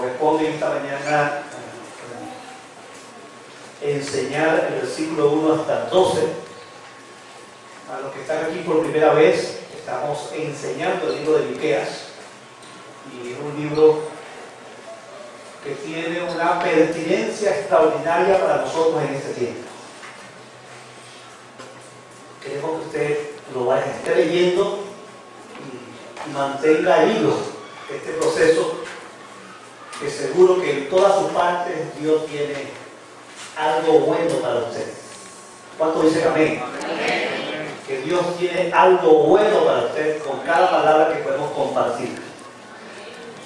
corresponde esta mañana enseñar el versículo 1 hasta el 12. A los que están aquí por primera vez, estamos enseñando el libro de Miqueas, y es un libro que tiene una pertinencia extraordinaria para nosotros en este tiempo. Queremos que usted lo vaya, esté leyendo y mantenga al hilo este proceso, que seguro que en todas sus partes Dios tiene algo bueno para usted. ¿Cuánto dicen amén? Amén. Que Dios tiene algo bueno para usted con cada palabra que podemos compartir.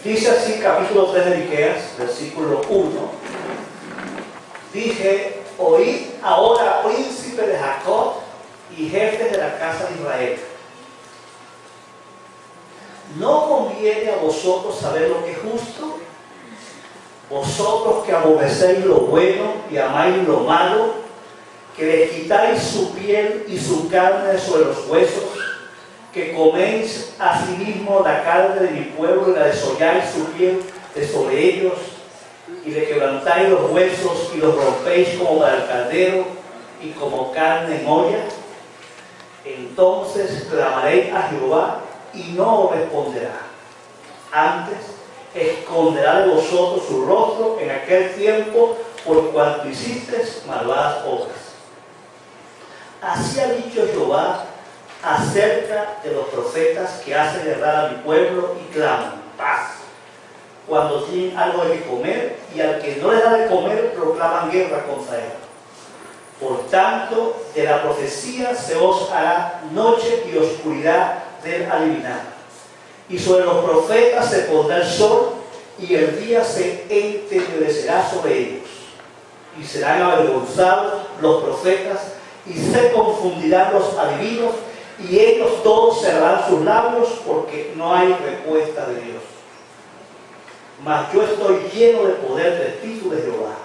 Dice así, capítulo 3 de Miqueas, versículo 1. Dije: oíd ahora, príncipe de Jacob y jefes de la casa de Israel. ¿No conviene a vosotros saber lo que es justo? Vosotros que aborrecéis lo bueno y amáis lo malo, que le quitáis su piel y su carne sobre los huesos, que coméis asimismo la carne de mi pueblo y la desolláis su piel de sobre ellos, y le quebrantáis los huesos y los rompéis como para el caldero y como carne en olla. Entonces clamaré a Jehová y no responderá. Antes esconderá de vosotros su rostro en aquel tiempo, por cuanto hicisteis malvadas obras. Así ha dicho Jehová acerca de los profetas que hacen errar a mi pueblo y claman paz, cuando tienen algo de comer, y al que no les da de comer proclaman guerra contra él. Por tanto, de la profecía se os hará noche y oscuridad del adivinar. Y sobre los profetas se pondrá el sol, y el día se entenecerá sobre ellos. Y serán avergonzados los profetas, y se confundirán los adivinos, y ellos todos cerrarán sus labios, porque no hay respuesta de Dios. Mas yo estoy lleno de poder del Espíritu de Jehová,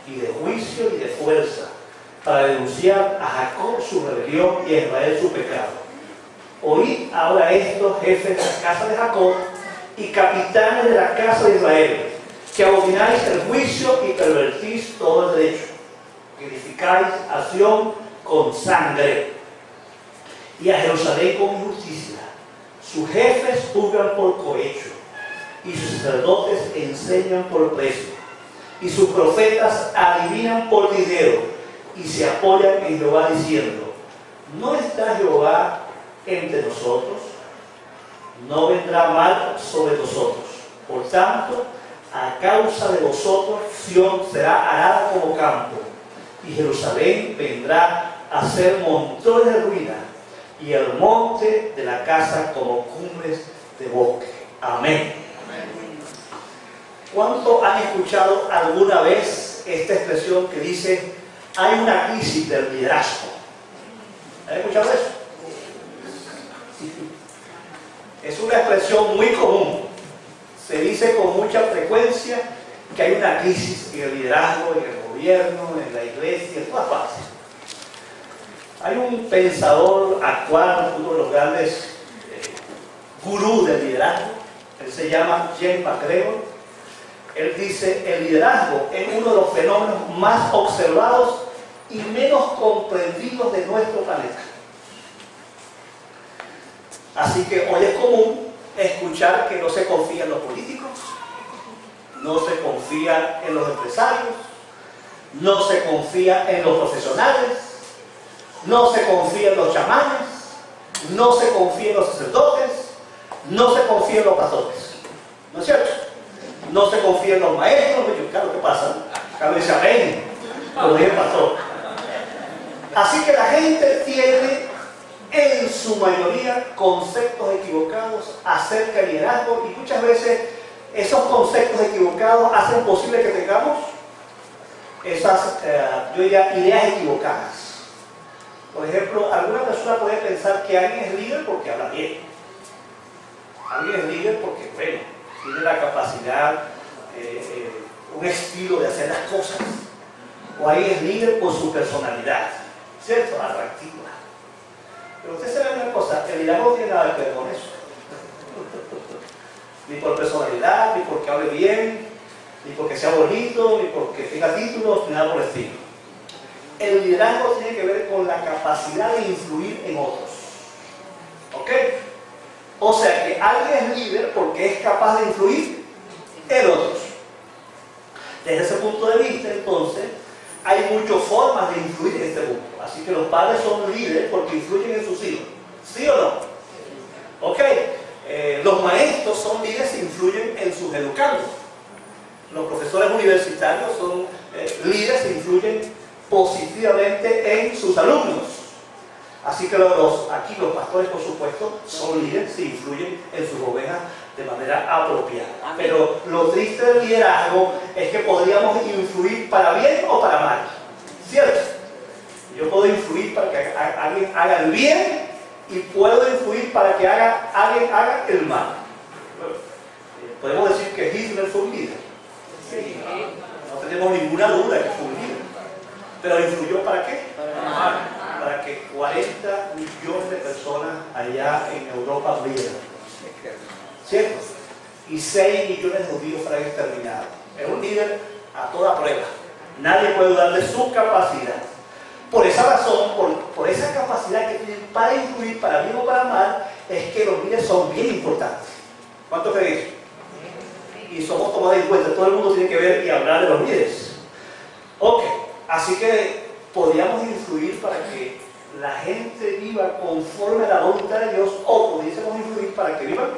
y de juicio y de fuerza, para denunciar a Jacob su rebelión y a Israel su pecado. Oíd ahora estos jefes de la casa de Jacob y capitanes de la casa de Israel, que abomináis el juicio y pervertís todo el derecho, que edificáis a Sión con sangre y a Jerusalén con injusticia. Sus jefes juzgan por cohecho, y sus sacerdotes enseñan por precio, y sus profetas adivinan por dinero, y se apoyan en Jehová diciendo: ¿no está Jehová entre nosotros? No vendrá mal sobre nosotros. Por tanto, a causa de vosotros, Sión será arada como campo, y Jerusalén vendrá a ser montones de ruina, y el monte de la casa como cumbres de bosque. Amén. ¿Cuántos han escuchado alguna vez esta expresión que dice: hay una crisis del liderazgo? ¿Han escuchado eso? Es una expresión muy común. Se dice con mucha frecuencia que hay una crisis en el liderazgo, en el gobierno, en la iglesia, en todas partes. Hay un pensador actual, uno de los grandes gurús del liderazgo. Él se llama James McGregor. Él dice: el liderazgo es uno de los fenómenos más observados y menos comprendidos de nuestro planeta. Así que hoy es común escuchar que no se confía en los políticos, no se confía en los empresarios, no se confía en los profesionales, no se confía en los chamanes, no se confía en los sacerdotes, no se confía en los pastores. ¿No es cierto? No se confía en los maestros. Claro, ¿qué pasa? Claro, dice amén, como dice el pastor. Así que la gente tiene en su mayoría conceptos equivocados acerca del liderazgo, y muchas veces esos conceptos equivocados hacen posible que tengamos esas ideas equivocadas. Por ejemplo, alguna persona puede pensar que alguien es líder porque habla bien. Alguien es líder porque, bueno, tiene la capacidad, un estilo de hacer las cosas. O alguien es líder por su personalidad, ¿cierto? Atractiva. Pero usted sabe una cosa, el liderazgo no tiene nada que ver con eso. Ni por personalidad, ni porque hable bien, ni porque sea bonito, ni porque tenga títulos, ni nada por el estilo. El liderazgo tiene que ver con la capacidad de influir en otros. ¿Ok? O sea que alguien es líder porque es capaz de influir en otros. Desde ese punto de vista, entonces, hay muchas formas de influir en este mundo. Así que los padres son líderes porque influyen en sus hijos. ¿Sí o no? ¿Ok? Los maestros son líderes e influyen en sus educandos. Los profesores universitarios son líderes e influyen positivamente en sus alumnos. Así que aquí los pastores, por supuesto, son líderes e influyen en sus ovejas de manera apropiada. Pero lo triste del liderazgo es que podríamos influir para bien o para mal. ¿Cierto? Yo puedo influir para que alguien haga el bien y puedo influir para que alguien haga el mal. Podemos decir que Hitler fue un líder. Sí. No tenemos ninguna duda que fue un líder. Pero ¿influyó para qué? Para que 40 millones de personas allá en Europa murieran. ¿Cierto? Y 6 millones de judíos fueran exterminados. Es un líder a toda prueba. Nadie puede dudar de su capacidad. Por esa razón, por esa capacidad que tienen para influir, para bien o para mal, es que los líderes son bien importantes. ¿Cuánto creéis? Y somos tomados en cuenta. Todo el mundo tiene que ver y hablar de los líderes. Ok, así que podríamos influir para que la gente viva conforme a la voluntad de Dios, o pudiésemos influir para que vivan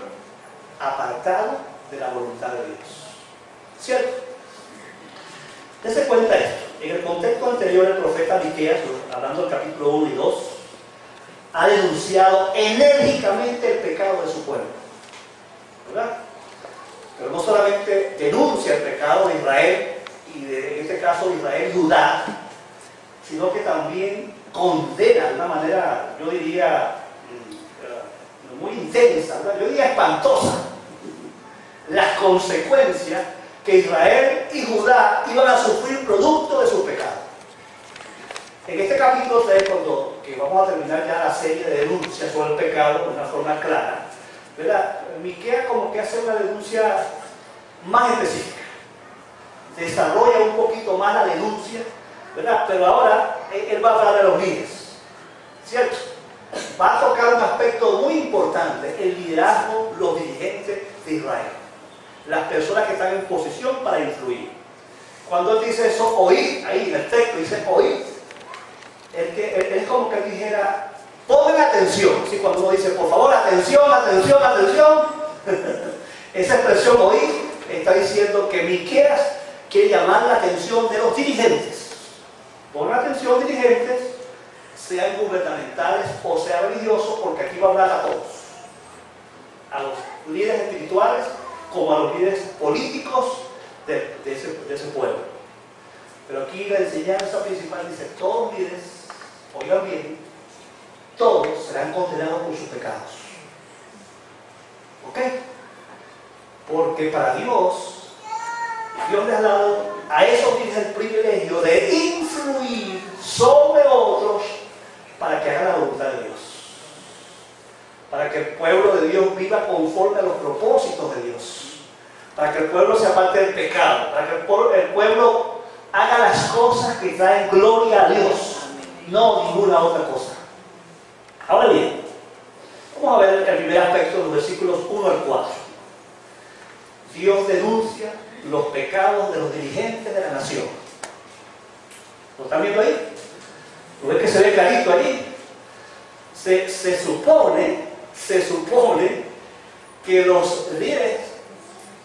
apartados de la voluntad de Dios. ¿Cierto? Dese cuenta esto. En el contexto anterior, el profeta Miqueas, hablando del capítulo 1 y 2, ha denunciado enérgicamente el pecado de su pueblo. ¿Verdad? Pero no solamente denuncia el pecado de Israel, y en este caso de Israel y Judá, sino que también condena de una manera, yo diría, muy intensa, ¿verdad? Yo diría espantosa, las consecuencias que Israel y Judá iban a sufrir producto de sus pecados. En este capítulo 3, que vamos a terminar ya la serie de denuncias sobre el pecado de una forma clara, ¿verdad? Miqueas como que hace una denuncia más específica, desarrolla un poquito más la denuncia, ¿verdad? Pero ahora él va a hablar de los líderes, ¿cierto? Va a tocar un aspecto muy importante, el liderazgo, los dirigentes de Israel, las personas que están en posición para influir. Cuando él dice eso, oíd, ahí en el texto dice oíd, es como que él dijera, pongan atención. ¿Sí? Cuando uno dice, por favor, atención, atención, atención, esa expresión oíd está diciendo que Miqueas quiere llamar la atención de los dirigentes. Pongan atención, dirigentes, sean gubernamentales o sean religiosos, porque aquí va a hablar a todos, a los líderes espirituales como a los líderes políticos de ese pueblo. Pero aquí la enseñanza principal dice, todos los líderes, oigan bien, todos serán condenados por sus pecados. ¿Ok? Porque para Dios les ha dado a esos líderes el privilegio de influir sobre otros para que hagan la voluntad de Dios, para que el pueblo de Dios viva conforme a los propósitos de Dios, para que el pueblo se aparte del pecado, para que el pueblo haga las cosas que traen gloria a Dios, no ninguna otra cosa. Ahora bien, vamos a ver el primer aspecto de los versículos 1 al 4. Dios denuncia los pecados de los dirigentes de la nación. ¿Lo están viendo ahí? ¿Lo ves que se ve clarito allí? Se supone que los líderes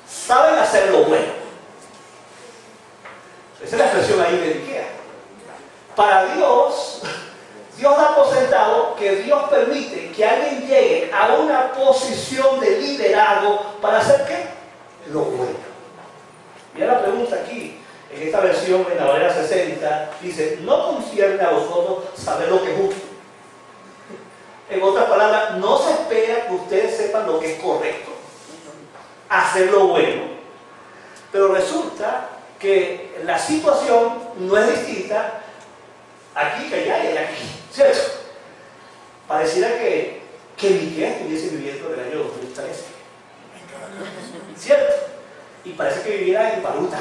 saben hacer lo bueno. Esa es la expresión ahí de Miqueas. Para Dios da por sentado que Dios permite que alguien llegue a una posición de liderazgo para hacer ¿qué? Lo bueno. Mira la pregunta aquí, en esta versión, en la Valera 60, dice, no concierne a vosotros saber lo que es justo. En otras palabras, no se espera que ustedes sepan lo que es correcto, hacer lo bueno. Pero resulta que la situación no es distinta aquí que allá y aquí, ¿cierto? Pareciera que Miqueas estuviese viviendo en el año 2013, ¿cierto? y parece que viviera en Baruta.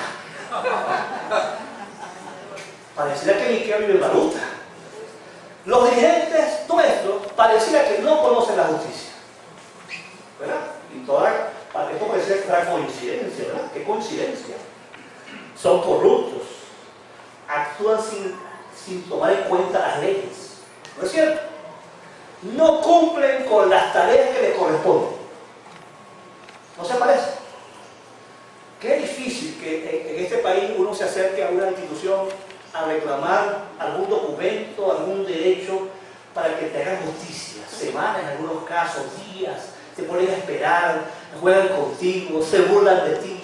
Pareciera que Miquea vive en Baruta. Los dirigentes nuestros pareciera que no conocen la justicia, ¿verdad? Y esto puede ser una coincidencia, ¿verdad? ¿Qué coincidencia? Son corruptos, actúan sin tomar en cuenta las leyes, ¿no es cierto? No cumplen con las tareas que les corresponden. ¿No se parece? Qué difícil que en este país uno se acerque a una institución a reclamar algún documento, algún derecho para que te hagan justicia. Semanas, en algunos casos, días, te ponen a esperar, juegan contigo, se burlan de ti.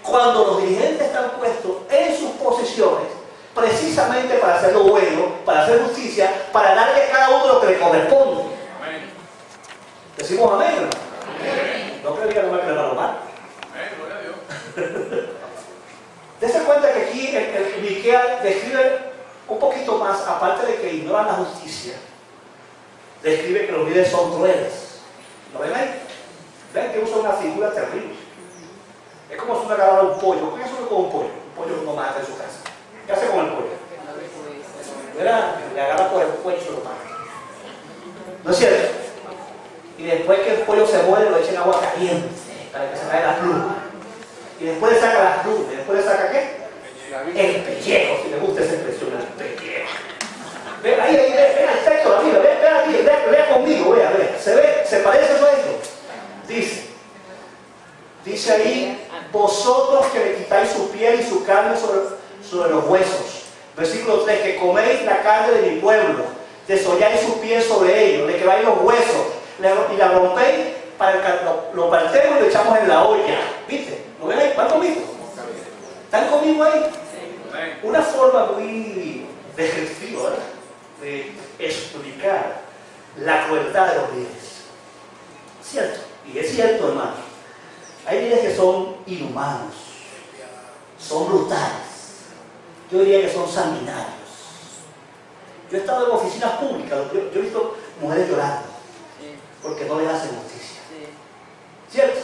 Cuando los dirigentes están puestos en sus posiciones, precisamente para hacer lo bueno, para hacer justicia, para darle a cada uno lo que le corresponde. Amén. Decimos amén, ¿no? Amén. No creo que no me quede mal. Amén, gloria a Dios. Dese cuenta que aquí el Miquea describe un poquito más, aparte de que ignoran la justicia, describe que los líderes son crueles. ¿Lo ven ahí? Ven que usa una figura terrible. Es como si uno agarrara un pollo. ¿Qué es eso con un pollo? Un pollo que uno mata en su casa. ¿Qué hace con el pollo? ¿Verdad? Le agarra por el cuello y lo mata. ¿No es cierto? Y después que el pollo se muere, lo echa en agua caliente para que se caiga la pluma. Y después le saca las plumas. ¿Y después le saca qué? El pellejo, si le gusta esa expresión, el pellejo. Ve ahí, ve el texto de la Biblia, vea conmigo, vea. ¿Se parece eso a esto? Dice ahí, vosotros que le quitáis su piel y su carne sobre los huesos. Versículo 3, que coméis la carne de mi pueblo, desolláis su piel sobre ellos, le quebráis los huesos, y la rompéis, para que lo partemos y lo echamos en la olla. ¿Viste? ¿Lo ven ahí? ¿Van conmigo? ¿Están conmigo ahí? Una forma muy descriptiva, ¿verdad?, de explicar la crueldad de los líderes. ¿Cierto? Y es cierto, hermano. Hay líderes que son inhumanos, son brutales, yo diría que son sanguinarios. Yo he estado en oficinas públicas, yo he visto mujeres llorando porque no les hacen justicia. ¿Cierto?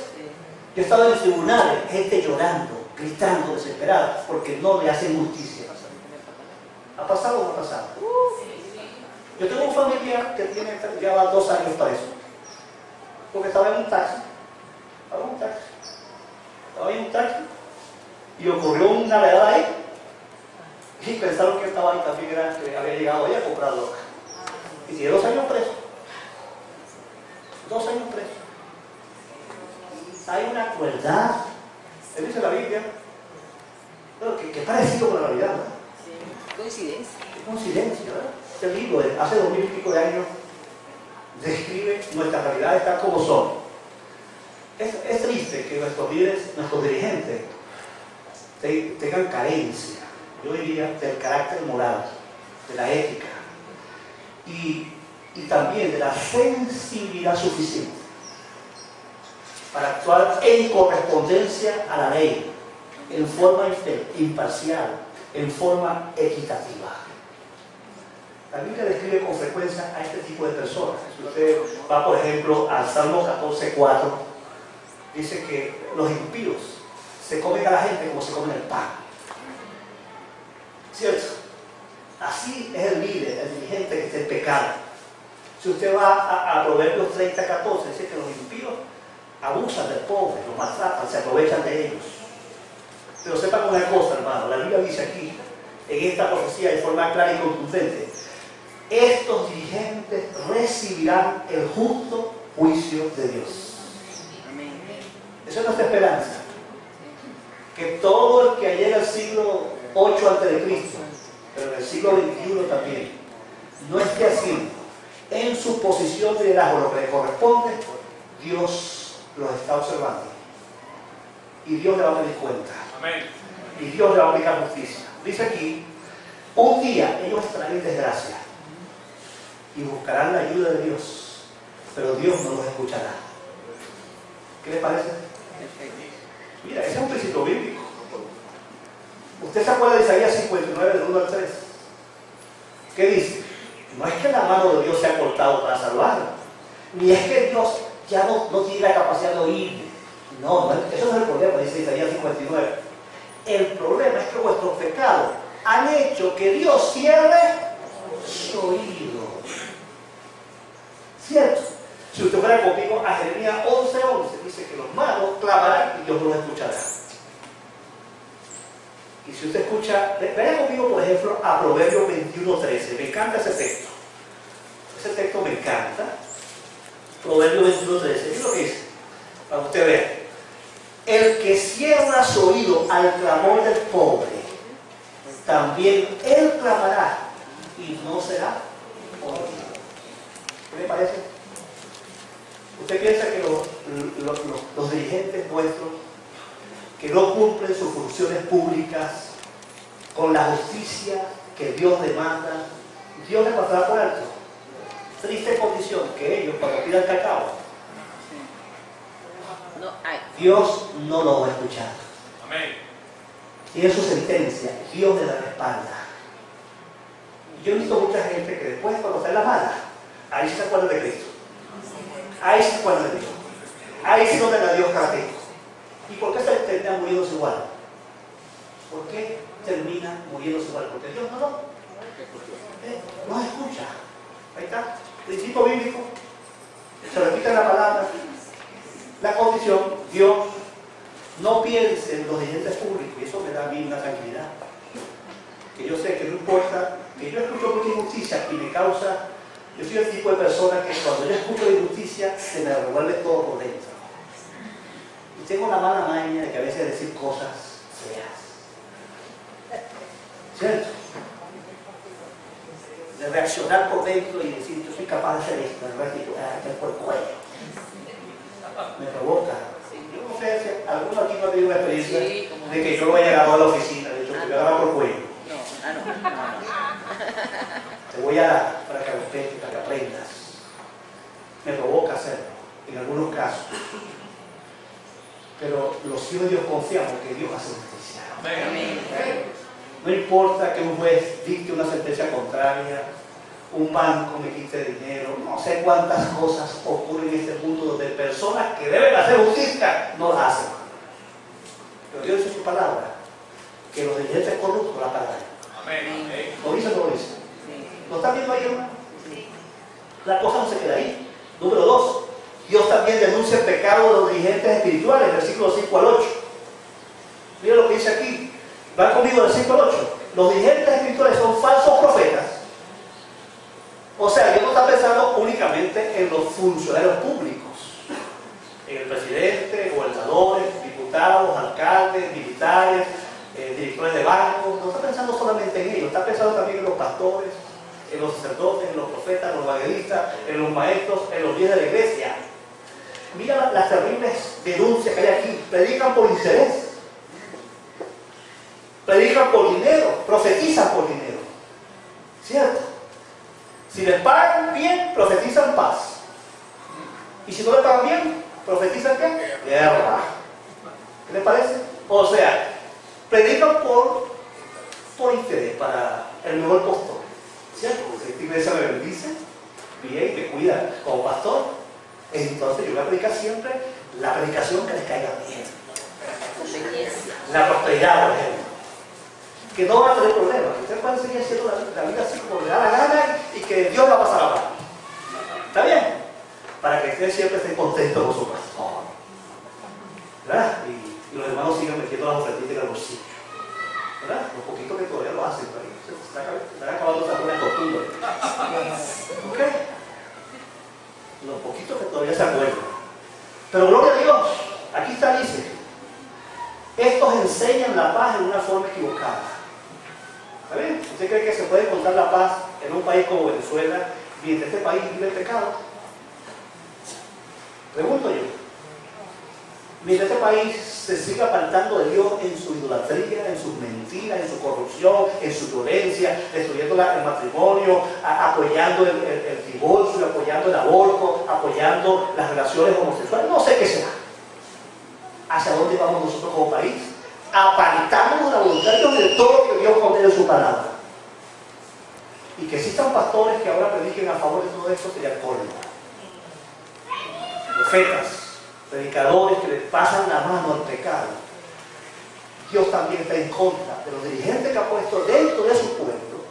Yo he estado en tribunales, gente llorando, gritando, desesperada, porque no le hacen justicia. ¿Ha pasado o no ha pasado? Yo tengo un familiar que lleva 2 años para eso, porque estaba en un taxi. Estaba en un taxi y ocurrió una redada ahí y pensaron que estaba ahí también, que había llegado ahí a comprar droga. Y tiene 2 años preso. 2 años preso. Hay una crueldad. Él dice la Biblia, pero que parecido con la realidad, ¿verdad? Sí. Coincidencia, ¿verdad? Este libro, hace 2000 y pico de años, describe nuestras realidades tal como son. Es triste que nuestros líderes, nuestros dirigentes, tengan carencia, yo diría, del carácter moral, de la ética y también de la sensibilidad suficiente para actuar en correspondencia a la ley, en forma imparcial, en forma equitativa. La Biblia describe con frecuencia a este tipo de personas. Si usted va, por ejemplo, al Salmo 14:4, dice que los impíos se comen a la gente como se comen el pan. ¿Cierto? Así es el líder, el dirigente que está en pecado. Si usted va a Proverbios 30:14, dice que los impíos abusan del pobre, los maltratan, se aprovechan de ellos. Pero sepan una cosa, hermano, la Biblia dice aquí, en esta profecía de forma clara y contundente, estos dirigentes recibirán el justo juicio de Dios. Esa es nuestra esperanza. Que todo el que llega al siglo 8 a.C., pero en el siglo XXI también, no esté haciendo en su posición de liderazgo lo que le corresponde, Dios los está observando. Y Dios le va a pedir cuenta. Amén. Y Dios le va a aplicar justicia. Dice aquí, un día ellos estarán en desgracia y buscarán la ayuda de Dios, pero Dios no los escuchará. ¿Qué les parece? Mira, ese es un principio bíblico. ¿Usted se acuerda de Isaías 59, del 1 al 3? ¿Qué dice? No es que la mano de Dios se ha cortado para salvarlo, ni es que Dios ya no tiene la capacidad de oírle. Eso no es el problema, dice Isaías 59. El problema es que vuestros pecados han hecho que Dios cierre su oído. ¿Cierto? Si usted fuera conmigo a Jeremías 11:11, dice que los malos clamarán y Dios los escuchará. Y si usted escucha, vaya conmigo por ejemplo a Proverbios 21:13. Me encanta ese texto. Ese texto me encanta. Proverbios 21:13. ¿Qué es lo que dice? Para que usted vea. El que cierra su oído al clamor del pobre, también él clamará y no será oído. ¿Qué le parece? ¿Usted piensa que los dirigentes nuestros que no cumplen sus funciones públicas con la justicia que Dios demanda, Dios les pasará por alto? Triste condición que ellos cuando pidan cacao, Dios no lo va a escuchar. Amén. Y en su sentencia, Dios le da la espalda. Yo he visto mucha gente que después, cuando está en la mala, ahí se acuerda de Cristo. Ahí se acuerda de Dios. Ahí sí donde a Dios carácter. ¿Y por qué se termina muriéndose igual? ¿Por qué termina muriéndose igual? Porque Dios no escucha. Ahí está. Principio bíblico. Se repite en la palabra. La condición, Dios no piense en los dirigentes públicos, y eso me da a mí una tranquilidad. Que yo sé que no importa, que yo escucho mucha injusticia y me causa, yo soy el tipo de persona que cuando yo escucho la injusticia se me revuelve todo por dentro. Y tengo la mala maña de que a veces decir cosas feas. ¿Cierto? De reaccionar por dentro y decir, yo soy capaz de hacer esto, en verdad, por el cuello. Me provoca. Yo no sé si alguno aquí no ha tenido una experiencia de que yo no haya llegado a la oficina, de hecho, que me agarra por el cuello. Te voy a dar para que respetes, para que aprendas. Me provoca hacerlo, en algunos casos. Pero los hijos de Dios confiamos que Dios hace justicia. No importa que un juez dicte una sentencia contraria, un banco me quite dinero, no sé cuántas cosas ocurren en este mundo donde personas que deben hacer justicia no las hacen. Pero Dios dice su palabra, que los dirigentes corruptos la pagarán. Amén. ¿Lo dice o no lo dice? ¿Lo están viendo ahí, hermano? La cosa no se queda ahí. Número 2, Dios también denuncia el pecado de los dirigentes espirituales, versículos 5 al 8. Mira lo que dice aquí. Van conmigo del 5 al 8. Los dirigentes espirituales son falsos profetas. O sea, Dios no está pensando únicamente en los funcionarios públicos, en el presidente, gobernadores, diputados, alcaldes, militares, directores de bancos. No está pensando solamente en ellos, está pensando también en los pastores, en los sacerdotes, en los profetas, en los evangelistas, en los maestros, en los líderes de la iglesia. Mira las terribles denuncias que hay aquí. Predican por interés, predican por dinero, profetizan por dinero. ¿Cierto? Si les pagan bien, profetizan paz. Y si no les pagan bien, profetizan ¿qué? Guerra. ¿Qué les parece? O sea, predican por interés, para el mejor postor. ¿Cierto? Si esta iglesia me bendice, bien, me cuida como pastor, entonces yo voy a predicar siempre la predicación que les caiga bien. La prosperidad, por ejemplo. Que no va a tener problemas. Usted puede seguir haciendo la vida así como le da la gana y que Dios va a pasar la mano. ¿Está bien? Para que usted siempre esté contento con su pastor. ¿Verdad? Y los hermanos sigan metiendo las ofrenditas en el bolsillo. ¿Verdad? Los poquitos que todavía lo hacen. Se están acabando esas buenas costumbres. ¿Ok? Los poquitos que todavía se acuerdan. Pero gloria a Dios. Aquí está, dice. Estos enseñan la paz en una forma equivocada. ¿Está bien? ¿Usted cree que se puede encontrar la paz en un país como Venezuela mientras este país vive el pecado? Pregunto yo. Mientras este país se sigue apartando de Dios en su idolatría, en sus mentiras, en su corrupción, en su violencia, destruyendo el matrimonio, apoyando el divorcio, apoyando el aborto, apoyando las relaciones homosexuales, no sé qué será. ¿Hacia dónde vamos nosotros como país? Apartándonos de la voluntad de Dios, de todo lo que Dios condena en su palabra. Y que existan pastores que ahora prediquen a favor de todo esto sería el colmo. Profetas predicadores que le pasan la mano al pecado, Dios también está en contra de los dirigentes que ha puesto dentro de su pueblo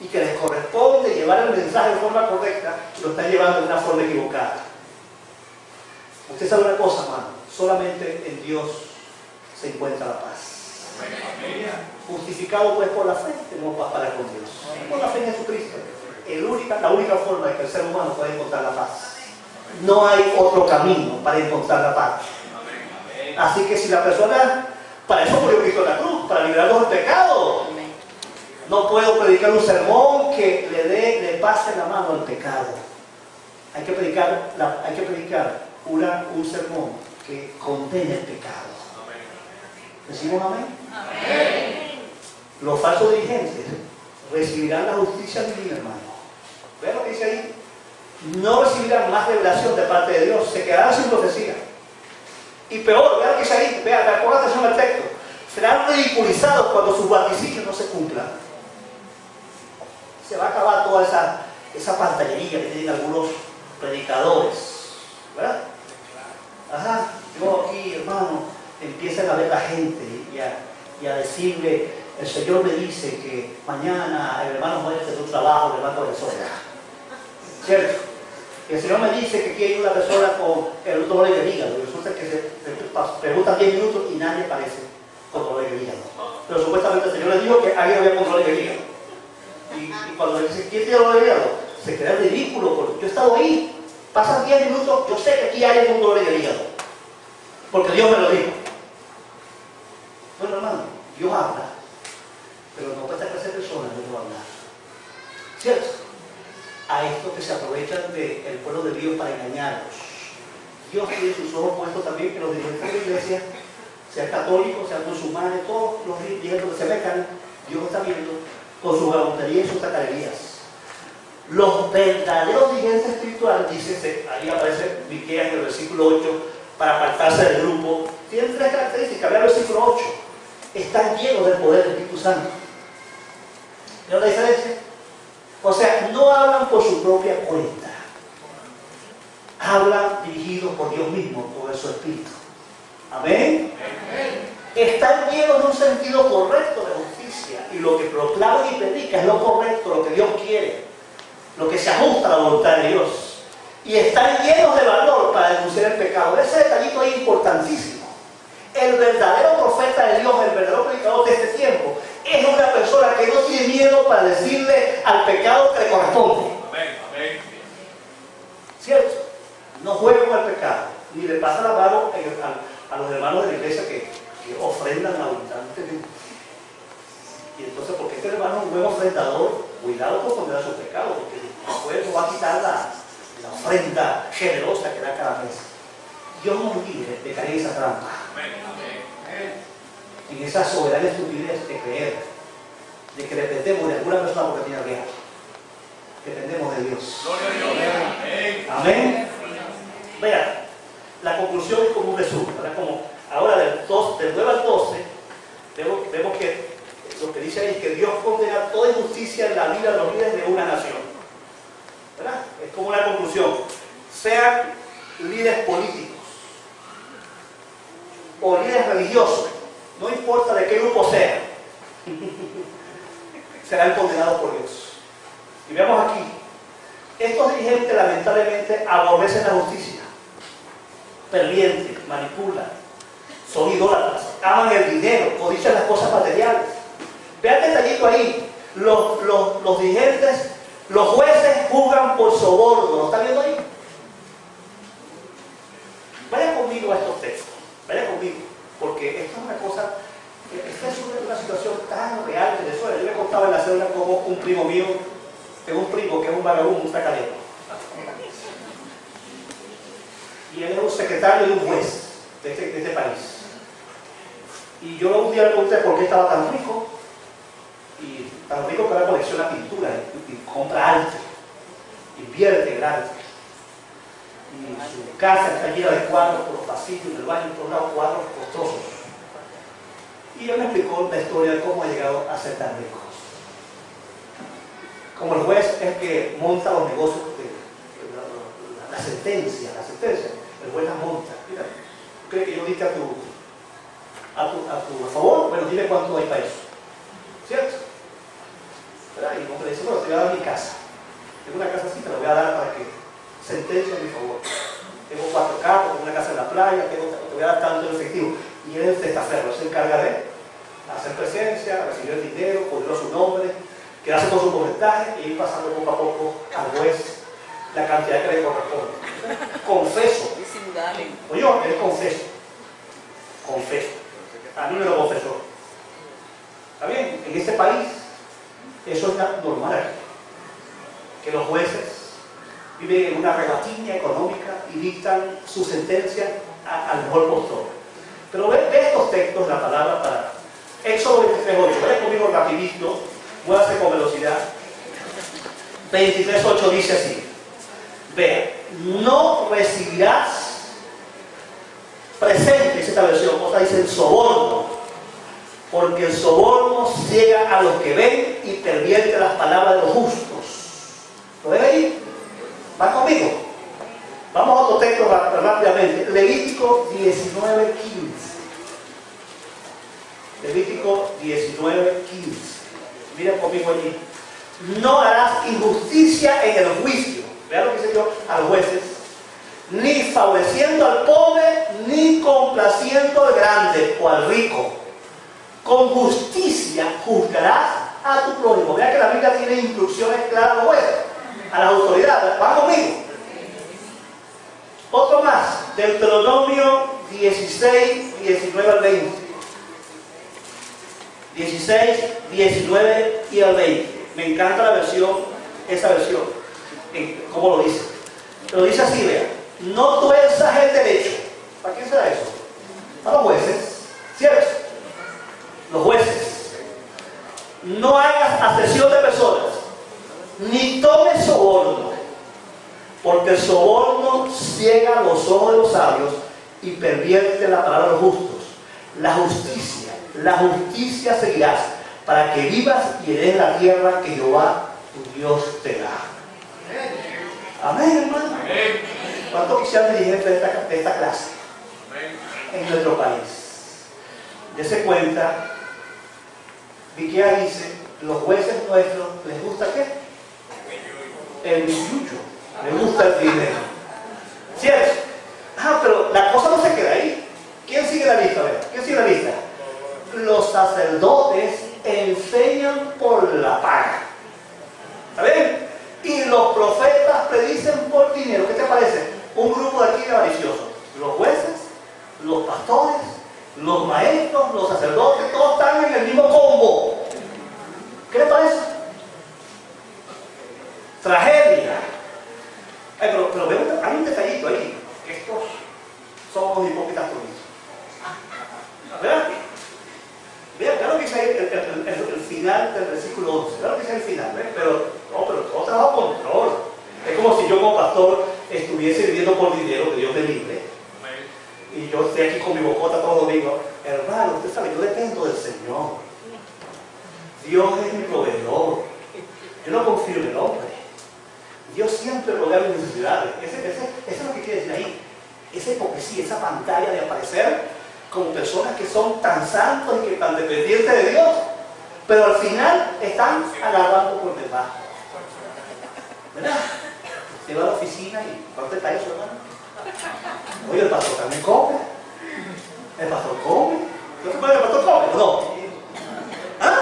y que les corresponde llevar el mensaje de forma correcta, lo están llevando de una forma equivocada. Usted sabe una cosa, hermano, solamente en Dios se encuentra la paz. Justificado pues por la fe, tenemos paz para con Dios. Por la fe en Jesucristo. La única forma de que el ser humano pueda encontrar la paz. No hay otro camino para encontrar la paz. Así que si la persona, para eso murió Cristo en la cruz, para librarnos del pecado. No puedo predicar un sermón que le pase la mano al pecado. Hay que predicar un sermón que condene el pecado. ¿Decimos amén? Amén. Los falsos dirigentes recibirán la justicia divina, hermano. ¿Ven lo que dice ahí? No recibirán más revelación de parte de Dios, se quedarán sin profecía. Y peor, vean lo que dice ahí, vean, pongan atención al texto. Serán ridiculizados cuando sus vaticinios no se cumplan. Se va a acabar toda esa pantallería que tienen algunos predicadores, ¿verdad? Ajá, yo aquí, hermano, empiezan a ver la gente y a decirle, el Señor me dice que mañana el hermano muere de su trabajo, le va a poner sola. ¿Cierto? Y el Señor me dice que aquí hay una persona con el dolor de hígado, y resulta que se preguntan 10 minutos y nadie aparece con dolor de hígado. Pero supuestamente el Señor le dijo que alguien había con dolor de hígado. Y cuando le dice, ¿quién tiene dolor de hígado? Se queda ridículo, porque yo he estado ahí, pasan 10 minutos, yo sé que aquí hay un dolor de hígado, porque Dios me lo dijo. Bueno, hermano, Dios habla, pero no para esta clase de personas no va a hablar. ¿Cierto? A estos que se aprovechan del pueblo de Dios para engañarlos. Dios tiene sus ojos puestos también que los dirigentes de la iglesia, sean católicos, sean musulmanes, todos los dirigentes que se metan, Dios está viendo con su galantería y sus tacarerías. Los verdaderos dirigentes espirituales, dice, ahí aparece Miqueas en el versículo 8, para apartarse del grupo, tienen 3 características. Vea el versículo 8. Están llenos del poder del Espíritu Santo. ¿Veo la diferencia? O sea, no hablan por su propia cuenta. Hablan dirigidos por Dios mismo, por su Espíritu. ¿Amén? Amén. Están llenos de un sentido correcto de justicia. Y lo que proclaman y predican es lo correcto, lo que Dios quiere. Lo que se ajusta a la voluntad de Dios. Y están llenos de valor para denunciar el pecado. Ese detallito es importantísimo. El verdadero profeta de Dios, el verdadero predicador de este tiempo, es una persona que no tiene miedo para decirle al pecado que le corresponde. Amén, amén. ¿Cierto? No juega con el pecado, ni le pasa la mano a los hermanos de la iglesia que ofrendan abundantemente. Y entonces, porque este hermano es un buen ofrendador, cuidado con condenar su pecado, porque después no va a quitar la ofrenda generosa que da cada mes. Dios nos libre de caer en esa trampa. En esa soberana estupidez de creer, de que dependemos de alguna persona porque tiene real. Dependemos de Dios. Amén. Vean, la conclusión es como un resumen, ¿verdad? Como ahora del 9 al 12, vemos que lo que dice ahí es que Dios condena toda injusticia en la vida de los líderes de una nación. ¿Verdad? Es como una conclusión. Sean líderes políticos o líderes religiosos, no importa de qué grupo sean, serán condenados por Dios. Y veamos aquí, estos dirigentes lamentablemente aborrecen la justicia, pervienten, manipulan, son idólatras, aman el dinero, codician las cosas materiales. Vean el detallito ahí, los dirigentes, los jueces juzgan por soborno, ¿lo están viendo ahí? Vayan conmigo a estos textos. Vayan conmigo, porque esto es una cosa, esta es una situación tan real de Venezuela. Yo le contaba en la célula como un primo mío, tengo un primo que es un vagabundo, un sacadero. Y él es un secretario de un juez de este país. Y yo un día le pregunté por qué estaba tan rico, y tan rico que ahora colecciona pintura, y compra arte, invierte en arte. Y su casa está llena de cuadros por los pasillos, en el baño, por todos lados, cuadros costosos. Y él me explicó la historia de cómo ha llegado a ser tan rico. Como el juez es que monta los negocios, la sentencia, el buena monta. Mira, ¿tú crees que yo dije a tu favor? Bueno, dime cuánto hay para eso. ¿Cierto? ¿Verdad? Y el hombre dice, bueno, te voy a dar mi casa. Tengo una casa así, te la voy a dar para que sentencia a mi favor. Tengo 4 carros, tengo una casa en la playa, te voy a dar tanto en efectivo. Y él es testaferro, se encarga de hacer presencia, recibir el dinero, ponerlo a su nombre, quedarse con su porcentaje e ir pasando poco a poco al juez la cantidad que le corresponde. Confeso. Oye, él confeso. A mí me lo confesó. ¿Está bien? En este país eso es normal aquí. Que los jueces viven en una regatina económica y dictan su sentencia al mejor postor. Pero ve estos textos, la palabra para Éxodo 23:8. Vaya conmigo rapidito, muévase con velocidad. 23:8 dice así. Ve, no recibirás presente, dice esta versión, otra dice el soborno, porque el soborno ciega a los que ven y pervierte las palabras de los justos. ¿Lo ven ahí? ¿Van conmigo? Vamos a otro texto rápidamente. Levítico 19:15. Levítico 19:15. Miren conmigo allí. No harás injusticia en el juicio. Vean lo que dice yo a los jueces. Ni favoreciendo al pobre, ni complaciendo al grande o al rico. Con justicia juzgarás a tu prójimo. Vean que la Biblia tiene instrucciones claras a los jueces, a las autoridades. ¿Van conmigo? Otro más. Deuteronomio 16, 19 al 20. 16, 19 y al 20. Me encanta la versión, esa versión. ¿Cómo lo dice? Lo dice así, vean. No tuerzas el derecho. ¿Para quién será eso? Para los jueces. ¿Cierto? Los jueces. No hagas asesión de personas, ni tomes soborno, porque el soborno ciega los ojos de los sabios y pervierte la palabra de los justos. La justicia seguirás, para que vivas y heredes la tierra que Jehová tu Dios te da. Amén, hermano. ¿Cuánto quisieran dirigir de esta clase en nuestro país? Dese cuenta, Viquea dice, los jueces nuestros, ¿les gusta qué? El billuyo, les gusta el dinero. ¿Cierto? Pero la cosa no se queda ahí. ¿Quién sigue la lista? ¿Quién sigue la lista? Los sacerdotes enseñan por la paga. ¿Está bien? Y los profetas predicen por dinero. ¿Qué te parece? Un grupo de aquí de avariciosos. Los jueces, los pastores, los maestros, los sacerdotes, todos están en el mismo combo. ¿Qué le parece? Tragedia. Pero hay un detallito ahí, que estos son los hipócritas toditos. ¿Verdad? Vean lo que dice ahí el final del versículo 11. Vean lo que dice el final, ¿ves? Pero todo trabajo a control. Es como si yo como pastor estuviese viviendo por dinero, que Dios me libre. Y yo estoy aquí con mi bocota todos los domingos. Hermano, usted sabe, yo dependo del Señor. Dios es mi proveedor. Yo no confío en el hombre. Dios siempre provee mis necesidades. Eso es lo que quiere decir ahí. Esa hipocresía, esa pantalla de aparecer como personas que son tan santos y que tan dependientes de Dios, pero al final están agarrando por debajo. ¿Verdad? Se va a la oficina y ¿cuánto está eso, hermano? Oye, el pastor también come. El pastor come. ¿No se puede el pastor come? No. ¿Ah?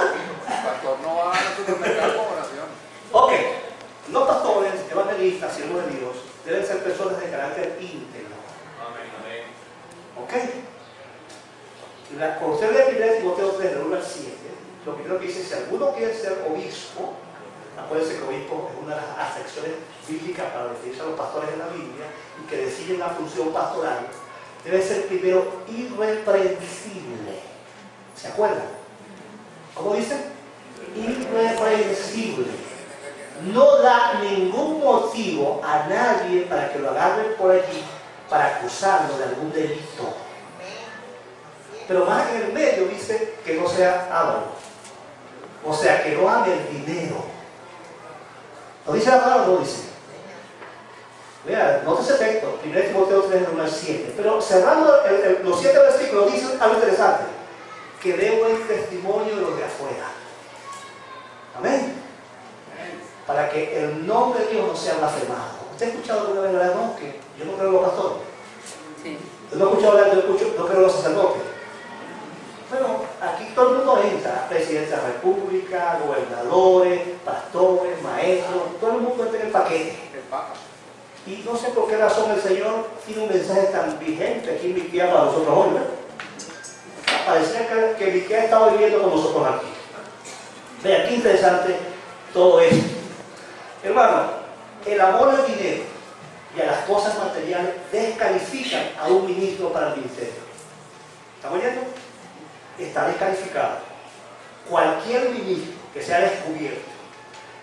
El pastor no va a supermercado con oración. Ok. Los pastores, evangelistas, siervos de Dios, deben ser personas de carácter íntegro. Amén. ¿Ok? Por ser de 1 Timoteo 3, del 1 al 7, lo primero que dice, si alguno quiere ser obispo, acuérdense que obispo es una de las acepciones bíblicas para referirse a los pastores en la Biblia y que deciden la función pastoral, debe ser primero irreprensible. ¿Se acuerdan? ¿Cómo dice? Irreprensible. No da ningún motivo a nadie para que lo agarren por allí para acusarlo de algún delito. Pero más en el medio dice que no sea avaro. O sea, que no ame el dinero. ¿Lo dice la palabra o no lo dice? Mira, no ese texto, 1 Timoteo 3, 1 al 7. Pero cerrando los 7 versículos, dice algo interesante: que dé buen testimonio de los de afuera. Amén. Para que el nombre de Dios no sea blasfemado. ¿Usted ha escuchado alguna vez hablar? No, que yo no creo en los pastores. Sí. Yo no he escuchado hablar, no creo en los sacerdotes. Bueno, aquí todo el mundo entra: presidentes de la república, gobernadores, pastores, maestros, todo el mundo entra en el paquete. El Papa. Y no sé por qué razón el Señor tiene un mensaje tan vigente aquí en Miqueas para nosotros hoy, ¿verdad? Parecía que Miqueas estaba viviendo con nosotros aquí. Vean qué interesante todo esto. Hermano, el amor al dinero y a las cosas materiales descalifican a un ministro para el ministerio. ¿Estamos oyendo? Está descalificado. Cualquier ministro que sea descubierto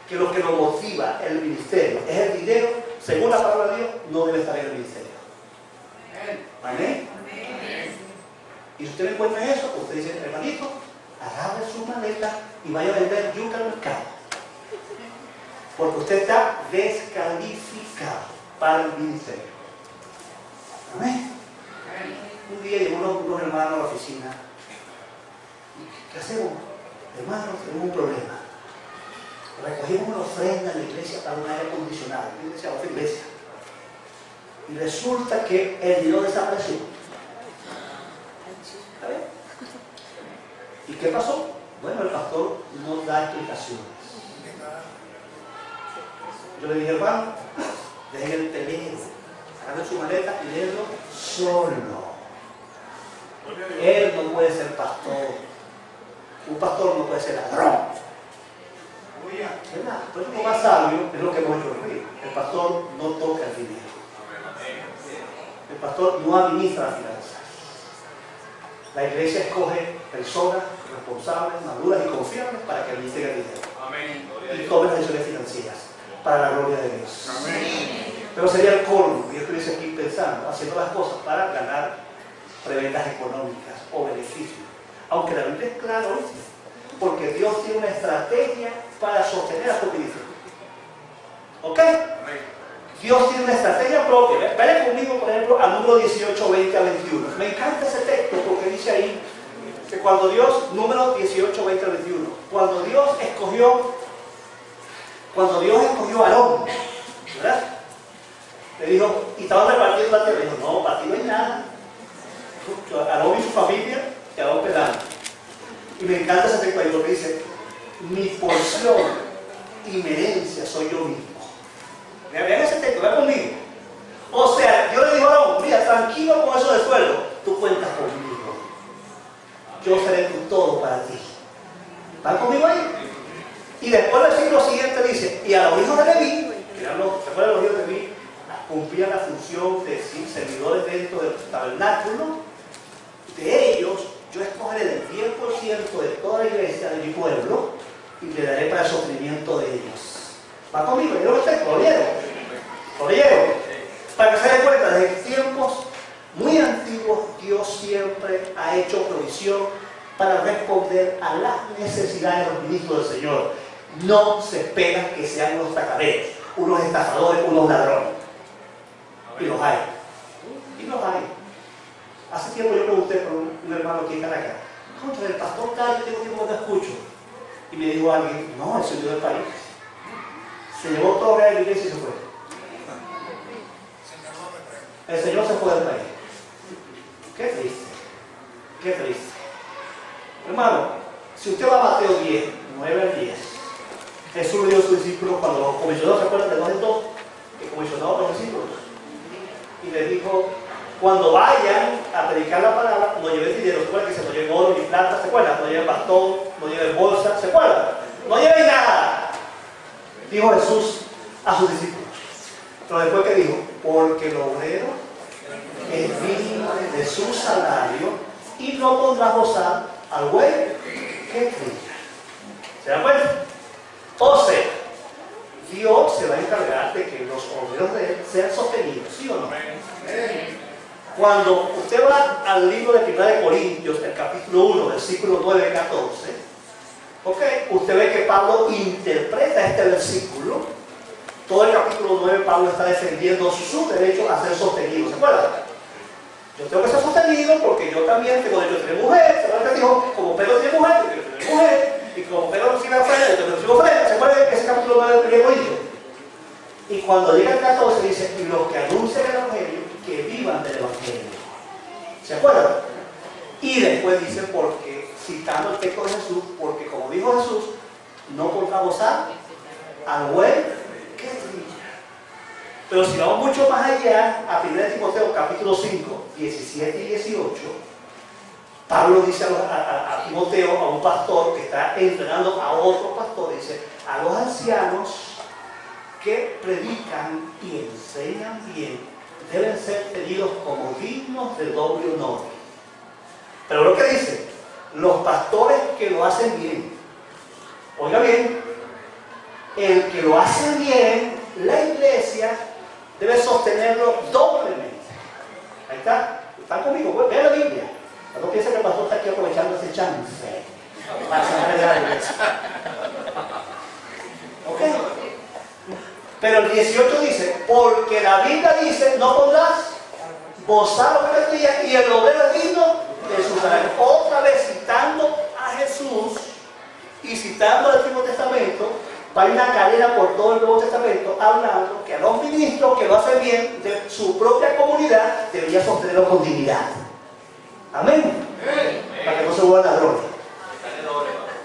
que lo que lo motiva el ministerio es el dinero, según la palabra de Dios, no debe estar en el ministerio. Amén. Y si usted no encuentra eso, usted dice: hermanito, agarre su maleta y vaya a vender yuca al mercado. Porque usted está descalificado para el ministerio. Amén. Un día llegó unos hermanos a la oficina. ¿Qué hacemos? Hermanos, tenemos un problema. Recogimos una ofrenda en la iglesia para un aire acondicionado, una iglesia, otra iglesia. Y resulta que el dinero desapareció. ¿Está bien? ¿Y qué pasó? Bueno, el pastor no da explicaciones. Yo le dije: hermano, dejen el teléfono, agarren su maleta y déjenlo solo. Él no puede ser pastor. Un pastor no puede ser ladrón. ¿Verdad? Entonces, lo más sabio es lo que hemos hecho hoy. El pastor no toca el dinero. El pastor no administra las finanzas. La iglesia escoge personas responsables, maduras y confiables para que administren el dinero. Y tomen las decisiones financieras para la gloria de Dios. Pero sería el colmo, y estoy aquí pensando, haciendo las cosas para ganar prebendas económicas o beneficios. Aunque la Biblia es clara, ¿viste? Porque Dios tiene una estrategia para sostener a tu ministerio. ¿Ok? Dios tiene una estrategia propia. Vayan conmigo, por ejemplo, al número 18, 20 a 21. Me encanta ese texto porque dice ahí que cuando Dios, número 18, 20 a 21, cuando Dios escogió a Aarón, ¿verdad? Le dijo: y estaban repartiendo la tierra. Le dijo: no, para ti no hay nada. Aarón y su familia quedaron pelando. Y me encanta ese texto ahí porque dice: mi porción y mi herencia soy yo mismo. Vean ese texto, vean conmigo. O sea, yo le digo: no, mira, tranquilo con eso de sueldo, tú cuentas conmigo. Yo seré tu todo para ti. ¿Van conmigo ahí? Y después el versículo siguiente dice: y a los hijos de Leví, ¿se acuerdan? Los hijos de Leví cumplían la función de servidores dentro del tabernáculo. De ellos yo escogeré del 10% de toda la iglesia de mi pueblo y le daré para el sostenimiento de ellos. ¿Va conmigo? ¿Yo lo sé? ¿Lo oyeron? Para que se den cuenta, desde tiempos muy antiguos Dios siempre ha hecho provisión para responder a las necesidades de los ministros del Señor. No se espera que sean unos tacareros, unos estafadores, unos ladrones. Y los hay. Hace tiempo yo pregunté por un hermano aquí en Caracas: contra el pastor tal, yo tengo tiempo que no escucho. Y me dijo alguien: no, él se dio del país. Se llevó todo a la iglesia y se fue. El Señor se fue del país. Qué triste. Hermano, si usted va a Mateo 10, 9 al 10, Jesús le dio a sus discípulos cuando los comisionó, ¿se acuerdan de 2 en 2? Que comisionó a los discípulos. Y les dijo: cuando vayan a predicar la palabra, no lleven dinero. ¿Se acuerdan que no lleven oro ni plata? ¿Se acuerdan? No lleven bastón, no lleven bolsa. ¿Se acuerdan? No lleven nada. Dijo Jesús a sus discípulos. Pero después, ¿qué dijo? Porque el obrero es digno de su salario y no pondrá a gozar al güey que trilla. ¿Se dan cuenta? O sea, Dios se va a encargar de que los obreros de él sean sostenidos, ¿sí o no? Cuando usted va al libro de 1 Corintios, el capítulo 1, versículo 9 y 14, ¿ok? Usted ve que Pablo interpreta este versículo todo el capítulo 9 Pablo está defendiendo su derecho a ser sostenido. ¿Se acuerdan? Yo tengo que ser sostenido porque yo también tengo derecho a tener mujer. ¿Se acuerdan que dijo? Como Pedro tiene mujer, yo quiero tener mujer. Y como Pedro recibe ofrenda, yo también recibo ofrenda. ¿Se acuerdan de ese capítulo 9 del Corintios? Y cuando llega el 14 dice, y los que anuncian el Evangelio, que vivan del Evangelio. ¿Se acuerdan? Y después dice, porque, citando el texto de Jesús, porque como dijo Jesús, no podrá gozar al güey que trilla. Pero si vamos mucho más allá, a 1 Timoteo capítulo 5, 17 y 18, Pablo dice a Timoteo, a un pastor que está entrenando a otro pastor, dice, a los ancianos que predican y enseñan bien, deben ser tenidos como dignos de doble honor. Pero lo que dice, los pastores que lo hacen bien, oiga bien, el que lo hace bien, la iglesia debe sostenerlo doblemente. Ahí está, están conmigo, pues, vean la Biblia. No piensa que el pastor está aquí aprovechando ese chance para sacar de la iglesia. ¿Ok? Pero el 18 dice, porque la Biblia dice, no podrás gozar lo que vendría y el obrero digno de su salario. Otra vez citando a Jesús y citando el Antiguo Testamento, hay una cadena por todo el Nuevo Testamento hablando que a los ministros que lo hacen bien de su propia comunidad debería sostenerlo con dignidad. Amén. Para que no se vuelvan ladrones.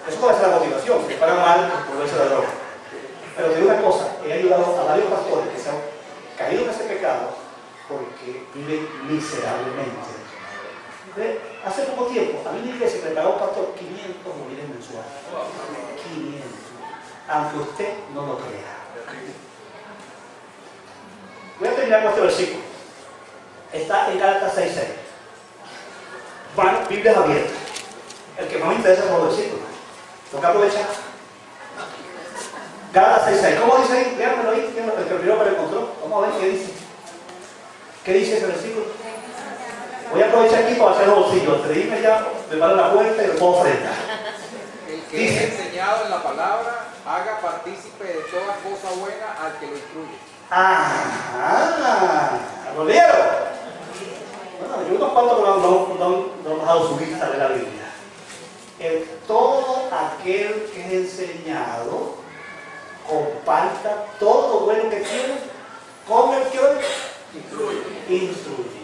Eso puede ser la motivación, que pagan mal por volverse ladrones. Pero te digo una cosa, he ayudado a varios pastores que se han caído en ese pecado porque viven miserablemente. Hace poco tiempo, a mí en la iglesia me pagó un pastor 500 bolívares mensuales. 500. Aunque usted no lo crea. Voy a terminar con este versículo. Está en Gálatas 6:6. Van Biblias abiertas. El que más me interesa son los versículos. Lo que aprovecha. Gálatas 6:6. ¿Cómo dice ahí? Léanmelo ahí. El que primero me lo encontró. Vamos a ver qué dice. ¿Qué dice ese versículo? Voy a aprovechar aquí para hacer los bolsillos. Antes de irme ya, me paro la puerta y lo puedo frenar. El que Dice, es enseñado en la palabra, haga partícipe de toda cosa buena al que lo instruye. ¿Lo vieron? Bueno, yo unos cuantos no hemos dado su vista de la Biblia. Todo aquel que es enseñado, comparta todo lo bueno que tiene con el que hoy instruye.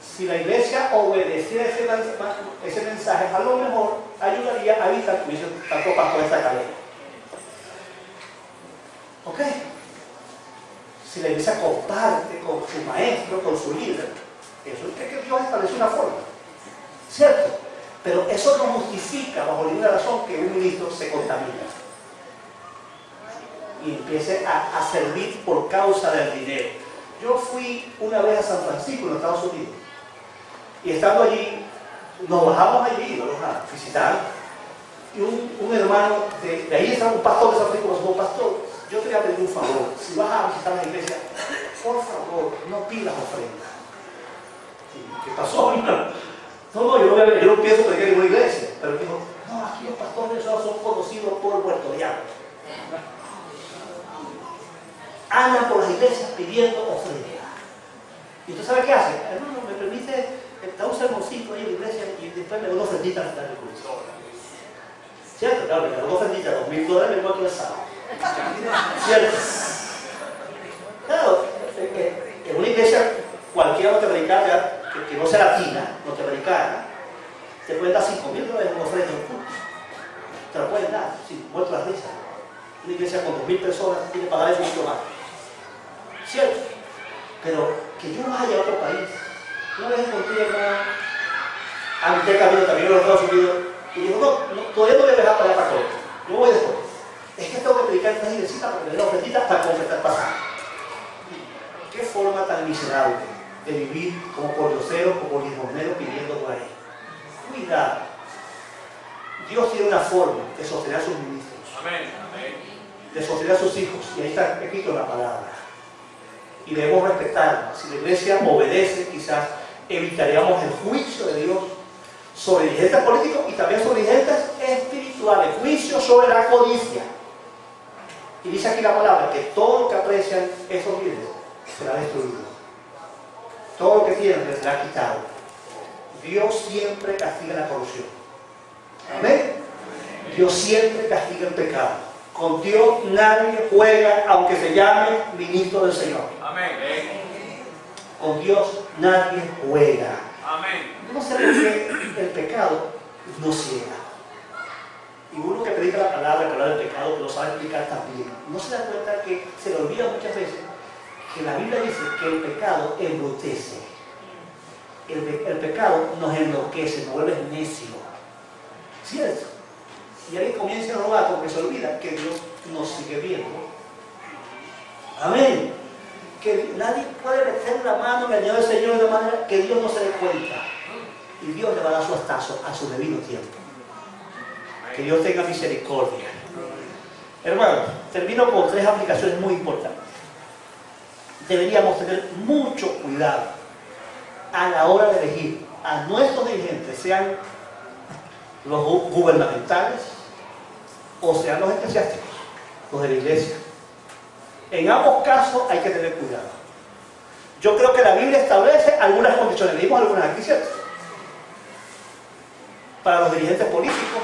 Si la iglesia obedeciera ese mensaje, a lo mejor ayudaría a evitar que hubiese tanto pastor en esta cadena. ¿Ok? Si la iglesia comparte con su maestro, con su líder, eso es que Dios establece una forma. ¿Cierto? Pero eso no justifica, bajo ninguna razón, que un ministro se contamine y empiece a servir por causa del dinero. Yo fui una vez a San Francisco, en Estados Unidos, y estando allí, nos bajamos allí a visitar, y un hermano de ahí estaba un pastor de San Francisco, un pastor, yo te voy a pedir un favor, si vas a visitar la iglesia, por favor, no pidas ofrenda. ¿Qué pasó? Yo no pienso que hay una iglesia, pero dijo, no, aquí los pastores solo son conocidos por Puerto Rico. Andan por las iglesias pidiendo ofrenda. ¿Y usted sabe qué hace? Hermano, me permite, da un sermoncito ahí en la iglesia y después me da una ofrendita al final del curso. ¿Cierto? Claro, me da una ofrendita, $2,000, me voy aquí al sábado. ¿Cierto? Claro, en una iglesia cualquiera norteamericana que no sea latina, norteamericana, te pueden dar $5,000 en una ofrenda en culto. Te lo pueden dar, sin muerto la risa. Una iglesia con 2,000 personas tiene que pagar eso mucho más. ¿Cierto? Pero que yo vaya a otro país. Una vez encontré a mi camino también en los Estados Unidos y digo, no, todavía no voy a dejar para allá para todo. Yo voy después. Es que tengo que predicar en esta iglesita porque me da la ofrendita para completar el pasaje. Qué forma tan miserable de vivir como por dioseros, como limosneros pidiendo por ahí. Cuidado. Dios tiene una forma de sostener a sus ministros. Amén. De sostener a sus hijos. Y ahí está escrito la palabra. Y debemos respetarla. Si la iglesia obedece, quizás evitaríamos el juicio de Dios sobre dirigentes políticos y también sobre dirigentes espirituales. Juicio sobre la codicia. Y dice aquí la palabra que todo lo que aprecian esos bienes será destruido. Todo lo que tienen les será quitado. Dios siempre castiga la corrupción. Amén. Dios siempre castiga el pecado. Con Dios nadie juega, aunque se llame ministro del Señor. Amén. Con Dios nadie juega. Amén. No sé por qué el pecado no ciega. Y uno que predica la palabra, que habla del pecado, que lo sabe explicar también, no se da cuenta que se le olvida muchas veces que la Biblia dice que el pecado embrutece. El pecado nos enloquece, nos vuelve necio. ¿Cierto? Y alguien comienza a robar porque se olvida que Dios nos sigue viendo. Amén. Que nadie puede meter la mano en el dinero del Señor de manera que Dios no se dé cuenta. Y Dios le va a dar su astazo a su debido tiempo. Que Dios tenga misericordia. Hermano, termino con 3 aplicaciones muy importantes. Deberíamos tener mucho cuidado a la hora de elegir a nuestros dirigentes, sean los gubernamentales o sean los eclesiásticos, los de la iglesia. En ambos casos hay que tener cuidado. Yo creo que la Biblia establece algunas condiciones, leímos algunas aquí, ¿cierto? Para los dirigentes políticos,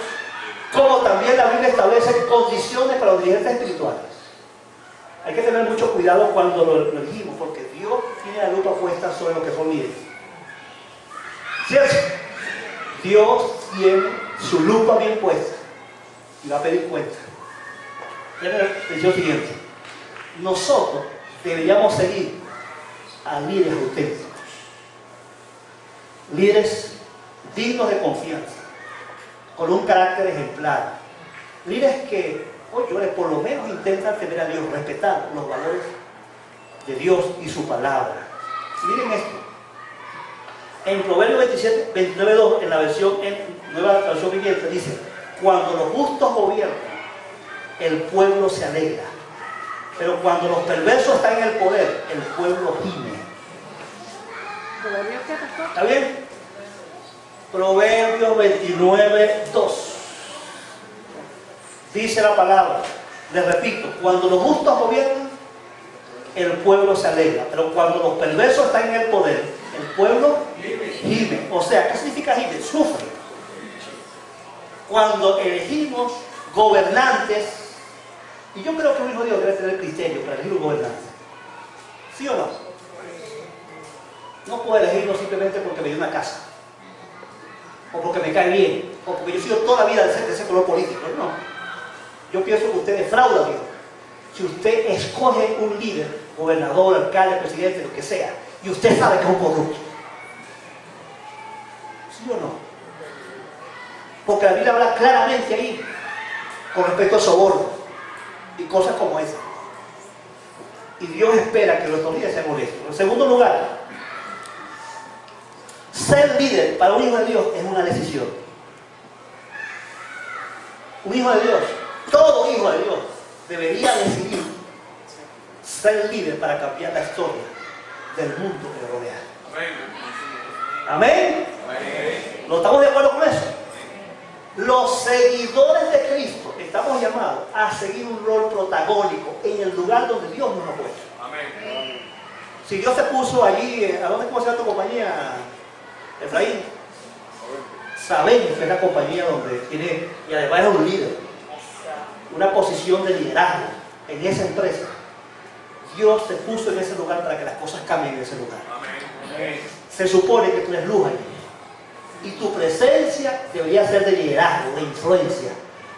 como también la Biblia establece condiciones para los dirigentes espirituales. Hay que tener mucho cuidado cuando lo elegimos, porque Dios tiene la lupa puesta sobre lo que son líderes. ¿Cierto? Dios tiene su lupa bien puesta y va a pedir cuenta. Déjame decir lo siguiente. Nosotros deberíamos seguir a líderes auténticos, líderes dignos de confianza, con un carácter ejemplar, líderes que, oye, por lo menos intentan tener a Dios, respetar los valores de Dios y su palabra. Miren esto. En Proverbios 29:2, en la versión nueva traducción viviente, dice: cuando los justos gobiernan, el pueblo se alegra, pero cuando los perversos están en el poder, el pueblo gime. ¿Está bien? Proverbios 29:2. Dice la palabra, les repito, cuando los justos gobiernan, el pueblo se alegra, pero cuando los perversos están en el poder, el pueblo gime. O sea, ¿qué significa gime? Sufre. Cuando elegimos gobernantes, y yo creo que un hijo de Dios debe tener criterio para elegir un gobernante. ¿Sí o no? No puedo elegirlo simplemente porque me dio una casa, o porque me cae bien, o porque yo he sido toda la vida de ese color político. No. Yo pienso que usted defrauda a Dios si usted escoge un líder, gobernador, alcalde, presidente, lo que sea, y usted sabe que es un corrupto. ¿Sí o no? Porque la Biblia habla claramente ahí con respecto al soborno y cosas como esas. Y Dios espera que nuestros líderes sean honestos. En segundo lugar, ser líder para un hijo de Dios es una decisión. Un hijo de Dios, todo hijo de Dios, debería decidir ser líder para cambiar la historia del mundo que le rodea. ¿Amén? Amén. ¿No estamos de acuerdo con eso? Los seguidores de Cristo estamos llamados a seguir un rol protagónico en el lugar donde Dios nos ha puesto. Amén. Si Dios te puso allí, ¿a dónde se llama tu compañía, Efraín? Sabemos que es la compañía donde tiene, y además es un líder, una posición de liderazgo en esa empresa. Dios te puso en ese lugar para que las cosas cambien en ese lugar. Amén. Se supone que tú eres luz allí. Y tu presencia debería ser de liderazgo, de influencia,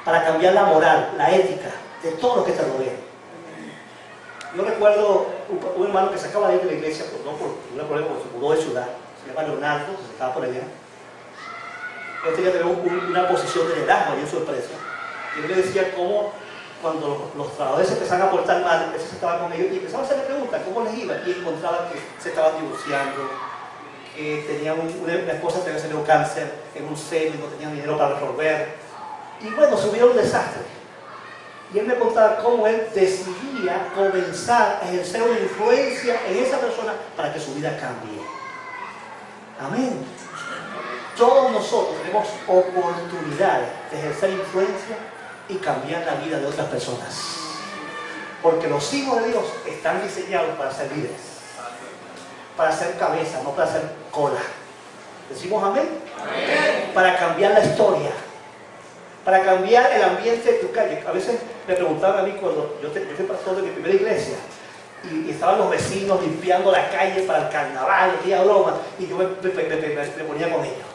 para cambiar la moral, la ética de todos los que te rodean. Yo recuerdo un hermano que se acaba de ir de la iglesia, no por un problema, porque se mudó de ciudad, se llama Leonardo, se estaba por allá. Él tenía que tener una posición de liderazgo allí en su empresa. Y él le decía cómo, cuando los trabajadores se empezaban a portar mal, él se estaba con ellos y empezaba a hacerle preguntas cómo les iba, y encontraba que se estaban divorciando, que tenían la esposa tenía salido cáncer en un seno y no tenían dinero para resolver. Y bueno, se hubiera un desastre. Y él me contaba cómo él decidía comenzar a ejercer una influencia en esa persona para que su vida cambie. Amén. Todos nosotros tenemos oportunidades de ejercer influencia y cambiar la vida de otras personas. Porque los hijos de Dios están diseñados para ser líderes, para ser cabeza, no para ser cola. ¿Decimos amén? Amén. Para cambiar la historia, para cambiar el ambiente de tu calle. A veces me preguntaban a mí cuando yo fui pastor de mi primera iglesia y estaban los vecinos limpiando la calle para el carnaval, el día de broma, y yo me ponía con ellos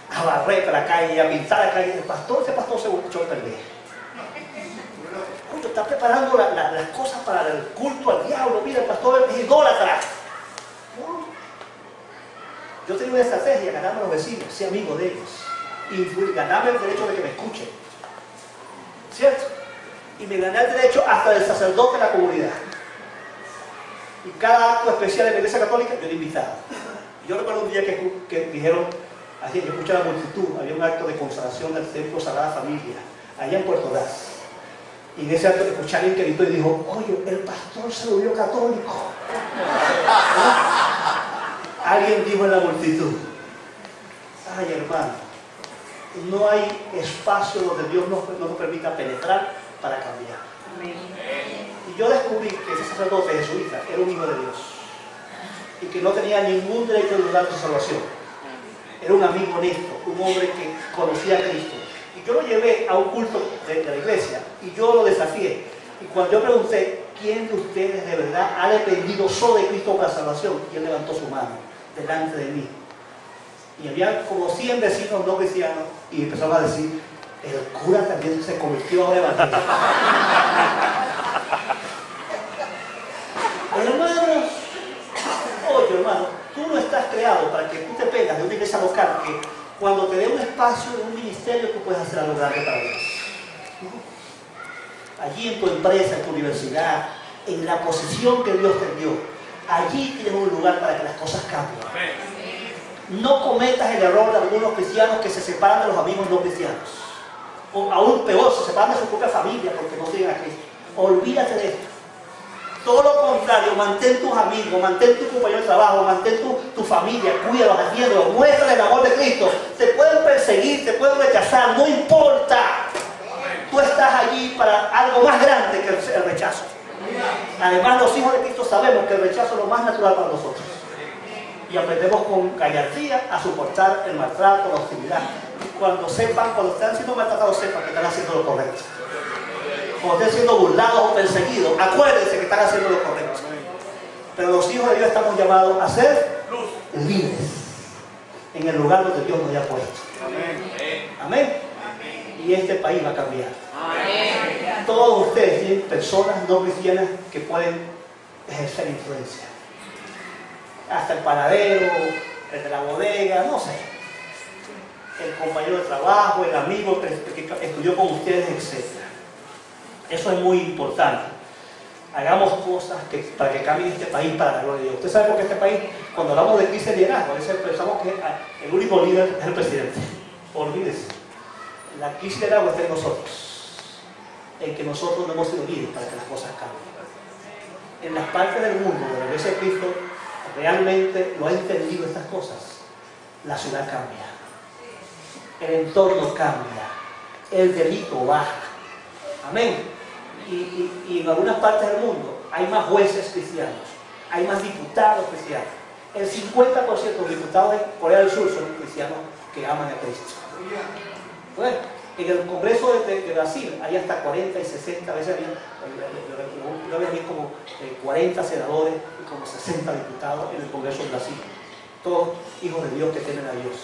a barrer la calle, a pintar la calle. Ese pastor se echó a perder. Está preparando las cosas para el culto al diablo. Mira, el pastor es idólatra. Yo tenía una estrategia: ganarme a los vecinos, ser amigo de ellos y ganarme el derecho de que me escuchen, ¿cierto? Y me gané el derecho hasta del sacerdote de la comunidad. Y cada acto especial de la iglesia católica yo era invitado. Yo recuerdo un día que dijeron, yo escuché a la multitud, había un acto de consagración del templo Sagrada Familia allá en Puerto Ordaz. Y en ese acto escuché a alguien que gritó y dijo: oye, el pastor se volvió católico. Alguien dijo en la multitud: ay, hermano, no hay espacio donde Dios no nos permita penetrar para cambiar. Y yo descubrí que ese sacerdote jesuita era un hijo de Dios y que no tenía ningún derecho de dudar de su salvación. Era un amigo honesto, un hombre que conocía a Cristo. Y yo lo llevé a un culto de la iglesia y yo lo desafié. Y cuando yo pregunté: ¿quién de ustedes de verdad ha dependido solo de Cristo para la salvación? Y él levantó su mano delante de mí. Y había como 100 vecinos no cristianos y empezaron a decir: el cura también se convirtió ahora evangélico. Hermanos, oye, hermano, tú no estás creado para que tú te pegas de una iglesia local que cuando te dé un espacio de un ministerio tú puedes hacer algo grande para Dios. Allí en tu empresa, en tu universidad, en la posición que Dios te dio, allí tienes un lugar para que las cosas cambien. No cometas el error de algunos cristianos que se separan de los amigos no cristianos. O aún peor, se separan de su propia familia porque no siguen a Cristo. Olvídate de esto. Todo lo contrario, mantén tus amigos, mantén tu compañero de trabajo, mantén tu familia, cuídalos, atiéndolos, muéstrales el amor de Cristo. Te pueden perseguir, te pueden rechazar, no importa. Tú estás allí para algo más grande que el rechazo. Además, los hijos de Cristo sabemos que el rechazo es lo más natural para nosotros. Y aprendemos con gallardía a soportar el maltrato, la hostilidad. Cuando están siendo maltratados, sepan que están haciendo lo correcto. Cuando estén siendo burlados o perseguidos, acuérdense que están haciendo lo correcto. Pero los hijos de Dios estamos llamados a ser libres en el lugar donde Dios nos haya puesto. Amén. Y este país va a cambiar. Todos ustedes tienen personas no cristianas que pueden ejercer influencia. Hasta el panadero, el de la bodega, no sé, el compañero de trabajo, el amigo que estudió con ustedes, etc. Eso es muy importante. Hagamos cosas para que cambie este país para la gloria de Dios. Usted sabe por qué este país, cuando hablamos de crisis de liderazgo, a veces pensamos que el único líder es el presidente. Olvídese. La crisis de liderazgo está en nosotros, en que nosotros no hemos sido líderes para que las cosas cambien. En las partes del mundo donde la Iglesia de Cristo realmente no ha entendido estas cosas, la ciudad cambia, el entorno cambia, el delito baja. Amén. Y en algunas partes del mundo hay más jueces cristianos, hay más diputados cristianos. El 50% de los diputados en Corea del Sur son cristianos que aman a Cristo. Bueno, en el Congreso de Brasil hay hasta 40 y 60, a veces había como 40 senadores y como 60 diputados en el Congreso de Brasil. Todos hijos de Dios que temen a Dios.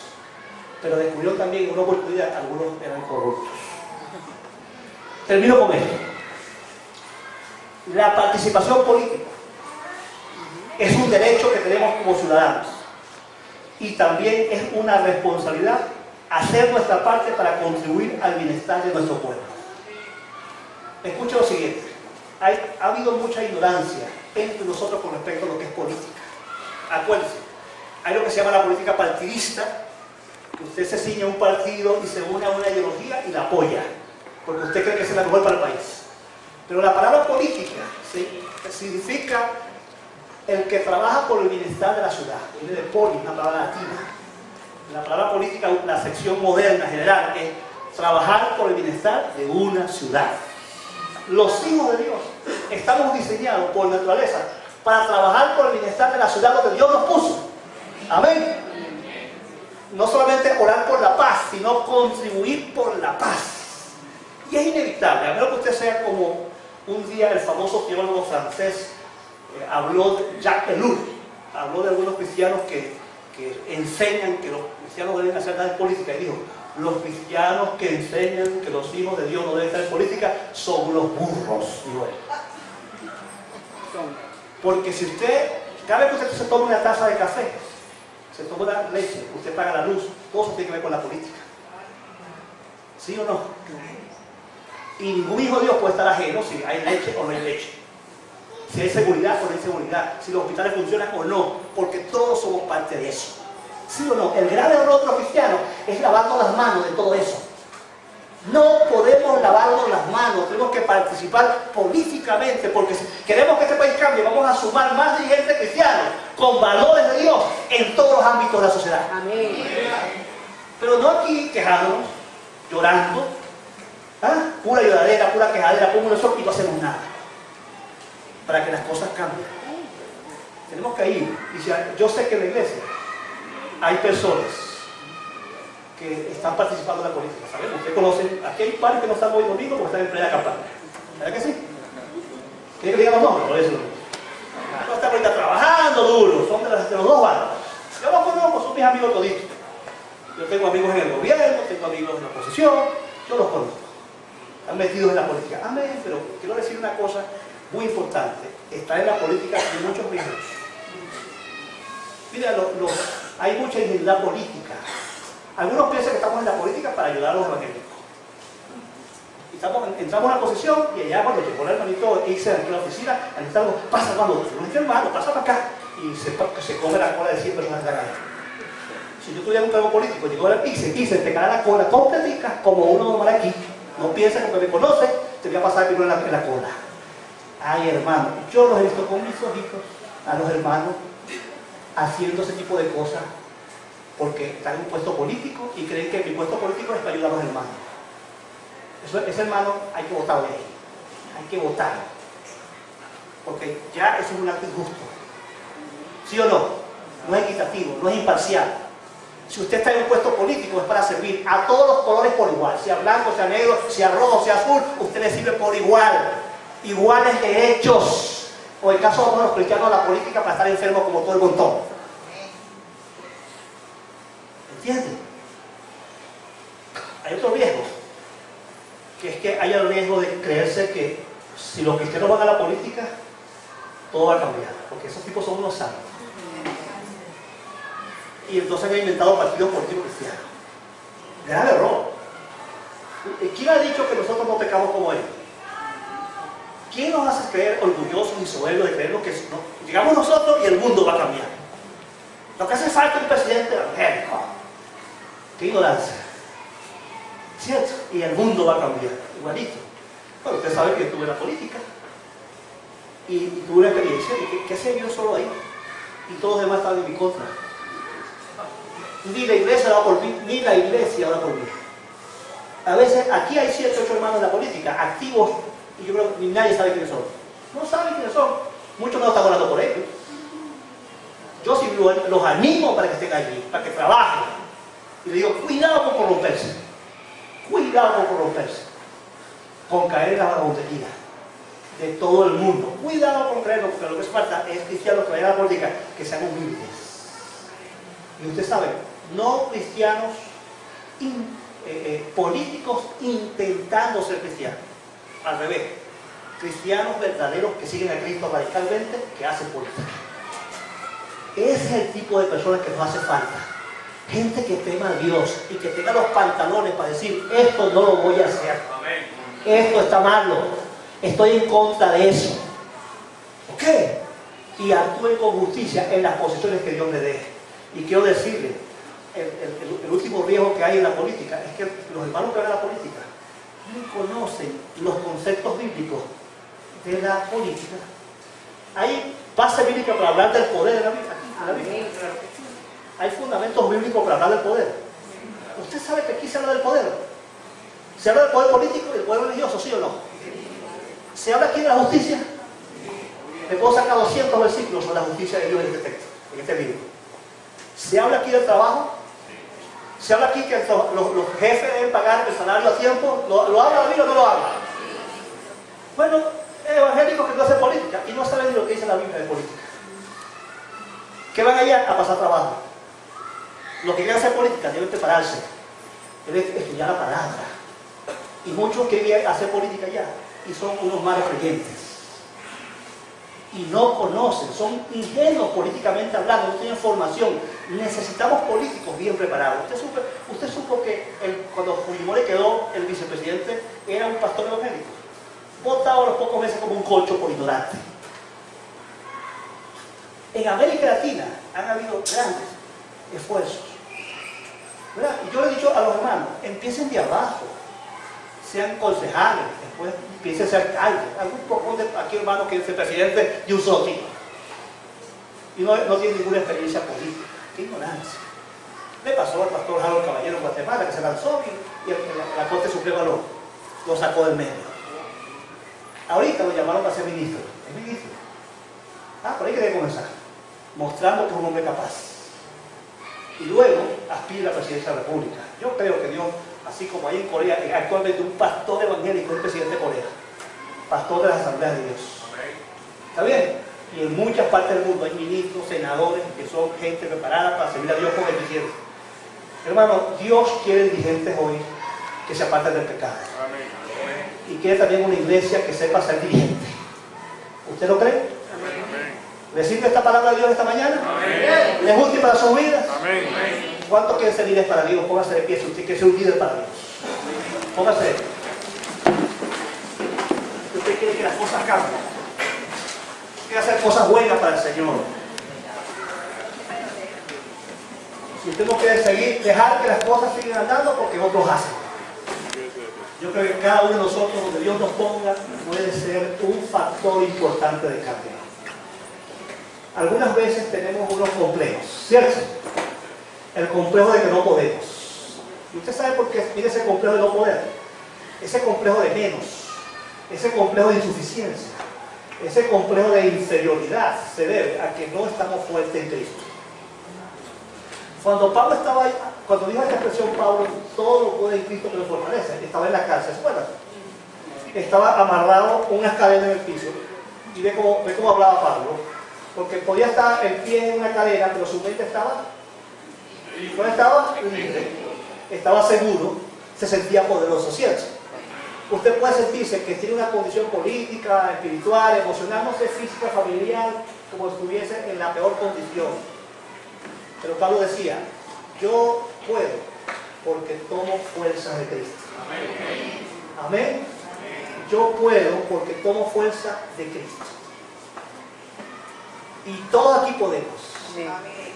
Pero descubrió también en una oportunidad algunos eran corruptos. Termino con esto. La participación política es un derecho que tenemos como ciudadanos y también es una responsabilidad hacer nuestra parte para contribuir al bienestar de nuestro pueblo. Escuchen lo siguiente: ha habido mucha ignorancia entre nosotros con respecto a lo que es política. Acuérdense, hay lo que se llama la política partidista, que usted se ciña a un partido y se une a una ideología y la apoya, porque usted cree que esa es la mejor para el país. Pero la palabra política significa el que trabaja por el bienestar de la ciudad. Viene de poli, una palabra latina. La palabra política, la acepción moderna general, es trabajar por el bienestar de una ciudad. Los hijos de Dios estamos diseñados por naturaleza para trabajar por el bienestar de la ciudad donde Dios nos puso. Amén. No solamente orar por la paz, sino contribuir por la paz. Y es inevitable, a menos que usted sea como un día el famoso teólogo francés habló de Jacques Ellul, habló de algunos cristianos que enseñan que los cristianos deben hacer nada en política, y dijo: los cristianos que enseñan que los hijos de Dios no deben estar en política son unos burros, dijo él. Porque si usted, cada vez que usted se toma una taza de café, se toma una leche, usted paga la luz, todo eso tiene que ver con la política. ¿Sí o no? Y ningún hijo de Dios puede estar ajeno si hay leche o no hay leche, si hay seguridad o no hay seguridad, si los hospitales funcionan o no, porque todos somos parte de eso. ¿Sí o no? El gran error de los cristianos es lavarnos las manos de todo eso. No podemos lavarnos las manos, tenemos que participar políticamente, porque si queremos que este país cambie, vamos a sumar más dirigentes cristianos con valores de Dios en todos los ámbitos de la sociedad. Amén. Pero no aquí quejándonos, llorando, pura lloradera, pura quejadera, pongo eso y no hacemos nada para que las cosas cambien. Tenemos que ir. Y yo sé que en la iglesia hay personas que están participando en la política, ¿saben? Ustedes conocen, aquí hay pares que no están hoy domingo porque están en plena campaña, ¿verdad que sí? ¿Quieren que digamos nombres? Por eso no están ahorita trabajando duro, son de los dos bandos. Yo los conozco, son mis amigos toditos. Yo tengo amigos en el gobierno, tengo amigos en la oposición, yo los conozco. Están metidos en la política. Amén, pero quiero decir una cosa muy importante. Estar en la política tiene muchos riesgos. Mira, hay mucha ingenuidad política. Algunos piensan que estamos en la política para ayudar a los evangélicos. Y entramos a la posición y allá cuando llegó el hermanito hice en la oficina, el hermano pasa cuando nuestro hermano, pasa para acá y se come la cola de 100 personas de la calle. Si yo tuviera un cargo político, llegó el hice te cara la cola completica como uno normal aquí. No piensa que porque me conoce, te voy a pasar primero en la cola. Ay, hermano, yo los he visto con mis ojitos, a los hermanos, haciendo ese tipo de cosas, porque están en un puesto político y creen que mi puesto político es para ayudar a los hermanos. Ese hermano hay que votarlo de ahí. Hay que votarlo. Porque ya eso es un acto injusto. ¿Sí o no? No es equitativo, no es imparcial. Si usted está en un puesto político es para servir a todos los colores por igual. Sea blanco, sea negro, sea rojo, sea azul, usted le sirve por igual. Iguales derechos. O en caso de los cristianos, la política para estar enfermos como todo el montón. ¿Entiende? Hay otro riesgo, que es que hay el riesgo de creerse que si los cristianos van a la política, todo va a cambiar, porque esos tipos son unos santos. Y entonces han inventado partidos políticos cristianos. Gran error. ¿Quién ha dicho que nosotros no pecamos como ellos? ¿Quién nos hace creer orgullosos y soberbios de creernos que no, llegamos nosotros y el mundo va a cambiar? Lo que hace falta es un presidente evangélico. ¡Qué ignorancia! ¿Cierto? Y el mundo va a cambiar, igualito. Bueno, usted sabe que estuve en la política y tuve una experiencia de que hacía yo solo ahí y todos los demás estaban en mi contra. Ni la iglesia oraba por mí, ni la iglesia oraba por mí. A veces aquí hay 7 o 8 hermanos en la política, activos, y yo creo que ni nadie sabe quiénes son. No saben quiénes son. Muchos no están orando por ellos. Yo sí los animo para que estén allí, para que trabajen. Y le digo, cuidado con corromperse. Cuidado con corromperse. Con caer en la vagabundería de todo el mundo. Cuidado con creerlo, porque lo que hace falta es cristianos que vayan a la política, que sean humildes. Y usted sabe, no cristianos políticos intentando ser cristianos. Al revés, cristianos verdaderos que siguen a Cristo radicalmente, que hacen política. Ese es el tipo de personas que nos hace falta. Gente que tema a Dios y que tenga los pantalones para decir, esto no lo voy a hacer. Esto está malo. Estoy en contra de eso. ¿Ok? Y actúen con justicia en las posiciones que Dios le dé. Y quiero decirle, el último riesgo que hay en la política es que los hermanos que van a la política no conocen los conceptos bíblicos de la política. Hay base bíblica para hablar del poder de la Biblia. Hay fundamentos bíblicos para hablar del poder. Usted sabe que aquí se habla del poder. Se habla del poder político y del poder religioso, ¿sí o no? ¿Se habla aquí de la justicia? Le puedo sacar 200 versículos sobre la justicia de Dios en este texto, en este libro. ¿Se habla aquí del trabajo? ¿Se habla aquí que los jefes deben pagar el salario a tiempo? ¿Lo habla la Biblia o no lo habla? Bueno, evangélicos que no hacen política y no saben ni lo que dice la Biblia de política. ¿Qué van allá? A pasar trabajo. Los que quieren hacer política deben prepararse, deben estudiar la palabra. Y muchos quieren hacer política ya y son unos malos creyentes. Y no conocen, son ingenuos políticamente hablando, no tienen formación. Necesitamos políticos bien preparados. Usted supo que cuando Fujimori quedó el vicepresidente, era un pastor evangélico. Votado a los pocos meses como un colcho por ignorante. En América Latina han habido grandes esfuerzos, ¿verdad? Y yo le he dicho a los hermanos, empiecen de abajo, sean concejales, después empiecen a ser alcaldes. Algún poco de aquí hermano que es el presidente de un solo tipo y no tiene ninguna experiencia política. ¡Qué ignorancia! Le pasó al pastor Harold Caballero en Guatemala, que se lanzó y la Corte Suprema lo sacó del medio. Ahorita lo llamaron para ser ministro. ¿Es ministro? Por ahí quería comenzar, mostrando que es un hombre capaz. Y luego aspira a la presidencia de la República. Yo creo que Dios, así como hay en Corea, actualmente un pastor evangélico es el presidente de Corea, pastor de la Asamblea de Dios. ¿Está bien? Y en muchas partes del mundo hay ministros, senadores, que son gente preparada para servir a Dios con eficiencia. Hermano, Dios quiere dirigentes hoy que se aparten del pecado. Y quiere también una iglesia que sepa ser dirigente. ¿Usted lo cree? ¿Le sirve esta palabra de Dios esta mañana? Amén. ¿Le es útil para sus vidas? Amén. ¿Cuántos quieren ser líderes para Dios? Póngase de pie si usted quiere ser un líder para Dios. Póngase. Usted quiere que las cosas cambien. Quiere hacer cosas buenas para el Señor. Si usted no quiere seguir, dejar que las cosas sigan andando porque otros hacen. Yo creo que cada uno de nosotros, donde Dios nos ponga, puede ser un factor importante de cambio. Algunas veces tenemos unos complejos, ¿cierto? El complejo de que no podemos. ¿Y usted sabe por qué tiene ese complejo de no poder? Ese complejo de menos, ese complejo de insuficiencia, ese complejo de inferioridad se debe a que no estamos fuertes en Cristo. Cuando Pablo estaba ahí, cuando dijo esta expresión Pablo, todo lo puede en Cristo que lo fortalece, estaba en la cárcel, ¿se acuerdan? Estaba amarrado unas cadenas en el piso. Y ve cómo hablaba Pablo. Porque podía estar el pie en una cadena, pero su mente estaba, ¿no estaba? Libre, estaba seguro, se sentía poderoso, ¿cierto? Usted puede sentirse que tiene una condición política, espiritual, emocional, no sé, física, familiar, como estuviese en la peor condición. Pero Pablo decía, yo puedo porque tomo fuerzas de Cristo. Amén. Yo puedo porque tomo fuerza de Cristo. Y todos aquí podemos,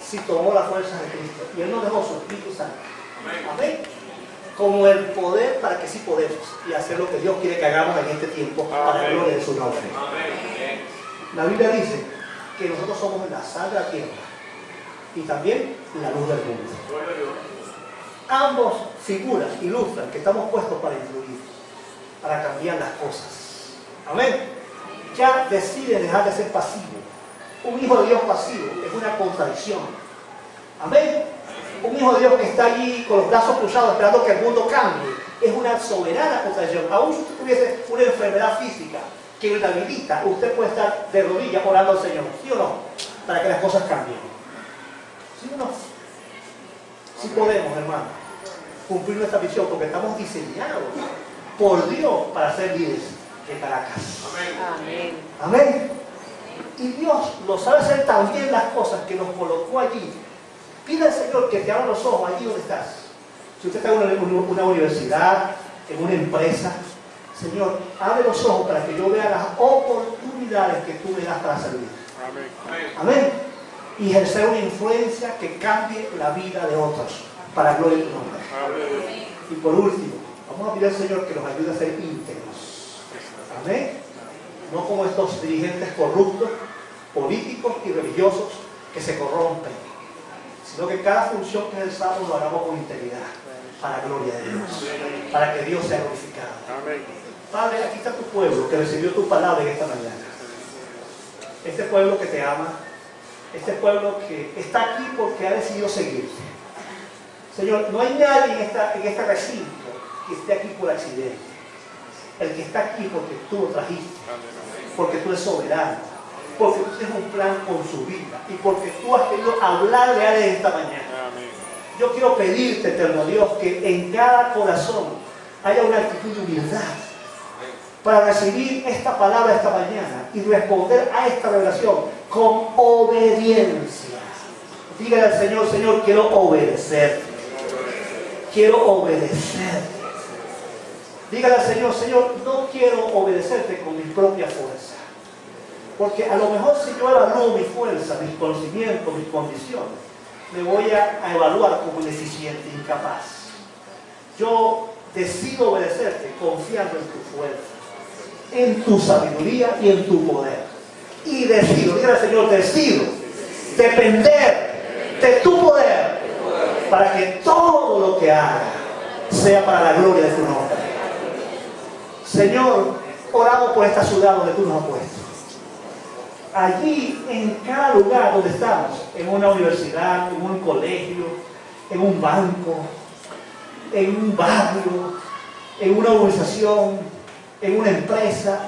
si tomamos las fuerzas de Cristo. Y Él nos dejó su Espíritu Santo. Amén. Como el poder para que sí podemos y hacer lo que Dios quiere que hagamos en este tiempo para la gloria de su nombre. La Biblia dice que nosotros somos la sal de la tierra y también la luz del mundo. Ambos figuras ilustran que estamos puestos para influir, para cambiar las cosas. Amén. Ya decide dejar de ser pasivo. Un hijo de Dios pasivo es una contradicción. Amén. Un hijo de Dios que está allí con los brazos cruzados esperando que el mundo cambie es una soberana contradicción. Aún si usted tuviese una enfermedad física que lo inhabilita, usted puede estar de rodillas orando al Señor, ¿sí o no? Para que las cosas cambien. ¿Sí o no? Sí podemos, hermano, cumplir nuestra misión porque estamos diseñados por Dios para ser líderes de Caracas. Amén. Amén. Y Dios lo sabe hacer tan bien las cosas que nos colocó allí. Pide al Señor que te abra los ojos allí donde estás. Si usted está en una universidad, en una empresa, Señor, abre los ojos para que yo vea las oportunidades que tú me das para servir. Amén. Amén. Y ejercer una influencia que cambie la vida de otros para gloria de tu nombre. Amén. Y por último, vamos a pedir al Señor que nos ayude a ser íntegros. Amén. No como estos dirigentes corruptos, políticos y religiosos que se corrompen, sino que cada función que ejerzamos lo hagamos con integridad. para gloria de Dios, para que Dios sea glorificado. Amén. Padre, aquí está tu pueblo que recibió tu palabra en esta mañana. Este pueblo que te ama, este pueblo que está aquí porque ha decidido seguirte. Señor, no hay nadie en este recinto que esté aquí por accidente. El que está aquí porque tú lo trajiste, porque tú eres soberano, porque tú tienes un plan con su vida y porque tú has querido hablarle a él esta mañana. Yo quiero pedirte, eterno Dios, que en cada corazón haya una actitud de humildad para recibir esta palabra esta mañana y responder a esta revelación con obediencia. Dígale al Señor, Señor, quiero obedecerte. Quiero obedecerte. Dígale al Señor, Señor, no quiero obedecerte con mi propia fuerza. Porque a lo mejor si yo evalúo mi fuerza, mis conocimientos, mis condiciones, me voy a evaluar como ineficiente, incapaz. Yo decido obedecerte confiando en tu fuerza, en tu sabiduría y en tu poder. Y decido, dígale al Señor, decido depender de tu poder para que todo lo que haga sea para la gloria de tu nombre. Señor, oramos por esta ciudad donde tú nos has puesto. Allí, en cada lugar donde estamos, en una universidad, en un colegio, en un banco, en un barrio, en una organización, en una empresa,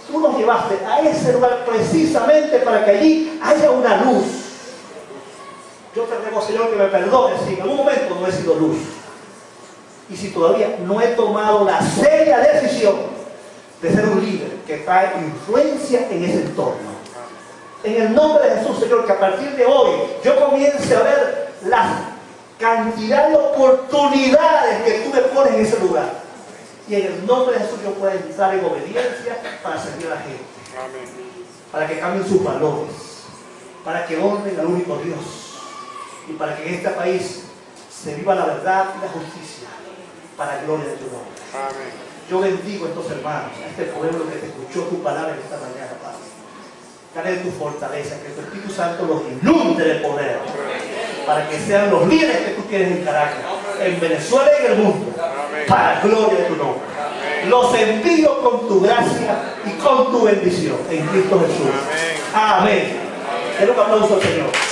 tú nos llevaste a ese lugar precisamente para que allí haya una luz. Yo te ruego, Señor, que me perdones si en algún momento no he sido luz y si todavía no he tomado la seria decisión de ser un líder que trae influencia en ese entorno. En el nombre de Jesús, Señor, que a partir de hoy yo comience a ver la cantidad de oportunidades que tú me pones en ese lugar. Y en el nombre de Jesús yo pueda entrar en obediencia para servir a la gente. Amén. Para que cambien sus valores. Para que honren al único Dios. Y para que en este país se viva la verdad y la justicia. Para la gloria de tu nombre. Amén. Yo bendigo a estos hermanos, a este pueblo que te escuchó tu palabra en esta mañana, Padre. Dale tu fortaleza, que tu Espíritu Santo los inunde de poder, para que sean los líderes que tú tienes en Caracas, en Venezuela y en el mundo, para la gloria de tu nombre. Los envío con tu gracia y con tu bendición en Cristo Jesús. Amén. Den un aplauso al Señor.